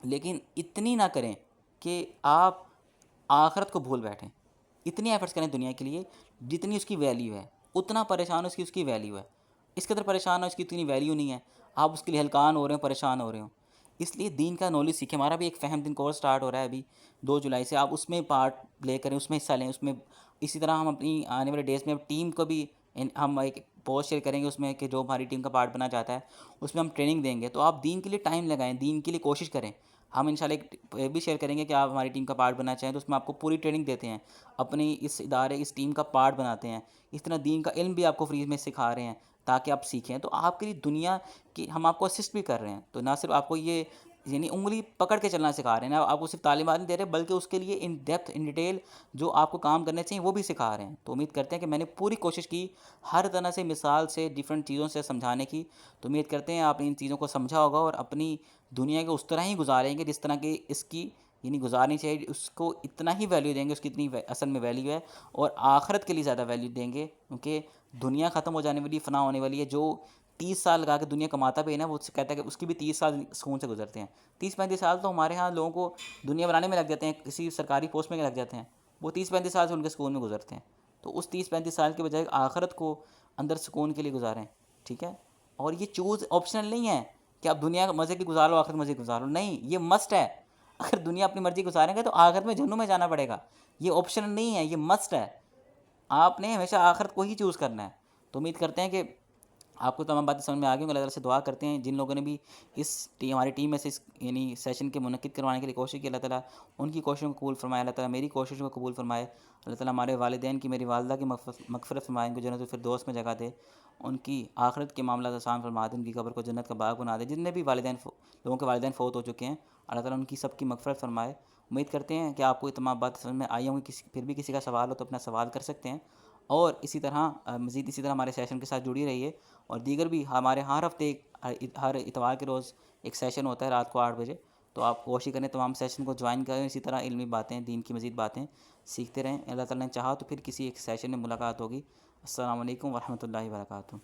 لیکن اتنی نہ کریں کہ آپ آخرت کو بھول بیٹھیں. اتنی ایفرٹس کریں دنیا کے لیے جتنی اس کی ویلیو ہے, اتنا پریشان اس کی ویلیو ہے. اس قدر پریشان ہو اس کی اتنی ویلیو نہیں ہے, آپ اس کے لیے ہلکان ہو رہے ہوں, پریشان ہو رہے ہوں. اس لیے دین کا نالج سیکھیں. ہمارا بھی ایک فہم دین کورس سٹارٹ ہو رہا ہے ابھی 2 جولائی سے. آپ اس میں پارٹ پلے کریں, اس میں حصہ لیں. اس میں اسی طرح ہم اپنی آنے والے ڈیز میں ٹیم کو بھی ہم ایک پوسٹ شیئر کریں گے اس میں کہ جو ہماری ٹیم کا پارٹ بننا چاہتا ہے اس میں ہم ٹریننگ دیں گے. تو آپ دین کے لیے ٹائم لگائیں, دین کے لیے کوشش کریں. ہم انشاءاللہ ایک بھی شیئر کریں گے کہ آپ ہماری ٹیم کا پارٹ بننا چاہیں تو اس میں آپ کو پوری ٹریننگ دیتے ہیں, اپنی اس ادارے اس ٹیم کا پارٹ بناتے ہیں. اس طرح دین کا علم بھی آپ کو فری میں سکھا رہے ہیں تاکہ آپ سیکھیں. تو آپ کے لیے دنیا کی ہم آپ کو اسسٹ بھی کر رہے ہیں. تو نہ صرف آپ کو یہ یعنی انگلی پکڑ کے چلنا سکھا رہے ہیں, آپ کو صرف تعلیمات نہیں دے رہے بلکہ اس کے لیے ان ڈیپتھ ان ڈیٹیل جو آپ کو کام کرنے چاہیے وہ بھی سکھا رہے ہیں. تو امید کرتے ہیں کہ میں نے پوری کوشش کی ہر طرح سے مثال سے ڈیفرنٹ چیزوں سے سمجھانے کی. تو امید کرتے ہیں آپ نے ان چیزوں کو سمجھا ہوگا اور اپنی دنیا کو اس طرح ہی گزاریں گے جس طرح کہ اس کی یعنی گزارنی چاہیے. اس کو اتنا ہی ویلیو دیں گے اس کی اتنی اصل میں ویلیو ہے, اور آخرت کے لیے زیادہ ویلیو دیں گے کیونکہ دنیا ختم ہو جانے والی, فنا ہونے والی ہے. جو 30 سال لگا کے دنیا کماتا بھی ہے نا, وہ کہتا ہے کہ اس کی بھی 30 سال سکون سے گزرتے ہیں. 30-35 سال تو ہمارے ہاں لوگوں کو دنیا بنانے میں لگ جاتے ہیں, کسی سرکاری پوسٹ میں لگ جاتے ہیں. وہ 30-35 سال سے ان کے سکون میں گزرتے ہیں. تو اس 30-35 سال کے بجائے آخرت کو اندر سکون کے لیے گزاریں. ٹھیک ہے, اور یہ چوز آپشنل نہیں ہے کہ آپ دنیا کا مزے کی گزارو آخرت مزے کی گزارو. نہیں, یہ مسٹ ہے. اگر دنیا اپنی مرضی گزاریں گے تو آخرت میں جہنم میں جانا پڑے گا. یہ آپشنل نہیں ہے, یہ مسٹ ہے. آپ نے ہمیشہ آخرت کو ہی چوز کرنا ہے. تو امید کرتے ہیں کہ آپ کو تمام باتیں سمجھ میں آ گئی ہوں. اللہ تعالیٰ سے دعا کرتے ہیں جن لوگوں نے بھی ہماری ٹیم میں سے اس یعنی سیشن کے منعقد کروانے کے لیے کوشش کی, اللہ تعالیٰ ان کی کوششوں کو قبول فرمائے. اللہ تعالیٰ میری کوششوں کو قبول فرمائے. اللہ تعالیٰ ہمارے والدین کی, میری والدہ کی مغفرت فرمائے, ان کو جنت الفردوس میں جگہ دے. ان کی آخرت کے معاملات آسان فرما دے, ان کی قبر کو جنت کا باغ بنا دے. جتنے بھی لوگوں کے والدین فوت ہو چکے ہیں, اللہ تعالیٰ ان کی سب کی مغفرت فرمائے. امید کرتے ہیں کہ آپ کو یہ تمام باتیں سمجھ میں آئی ہوں گی. پھر بھی کسی کا سوال ہو تو اپنا سوال کر سکتے ہیں, اور اسی طرح مزید اسی طرح ہمارے سیشن کے ساتھ جڑی رہیے. اور دیگر بھی ہمارے ہر ہفتے ہر اتوار کے روز ایک سیشن ہوتا ہے رات کو 8 بجے. تو آپ کوشش کریں تمام سیشن کو جوائن کریں. اسی طرح علمی باتیں, دین کی مزید باتیں سیکھتے رہیں. اللہ تعالیٰ نے چاہا تو پھر کسی ایک سیشن میں ملاقات ہوگی. السلام علیکم ورحمۃ اللہ وبرکاتہ.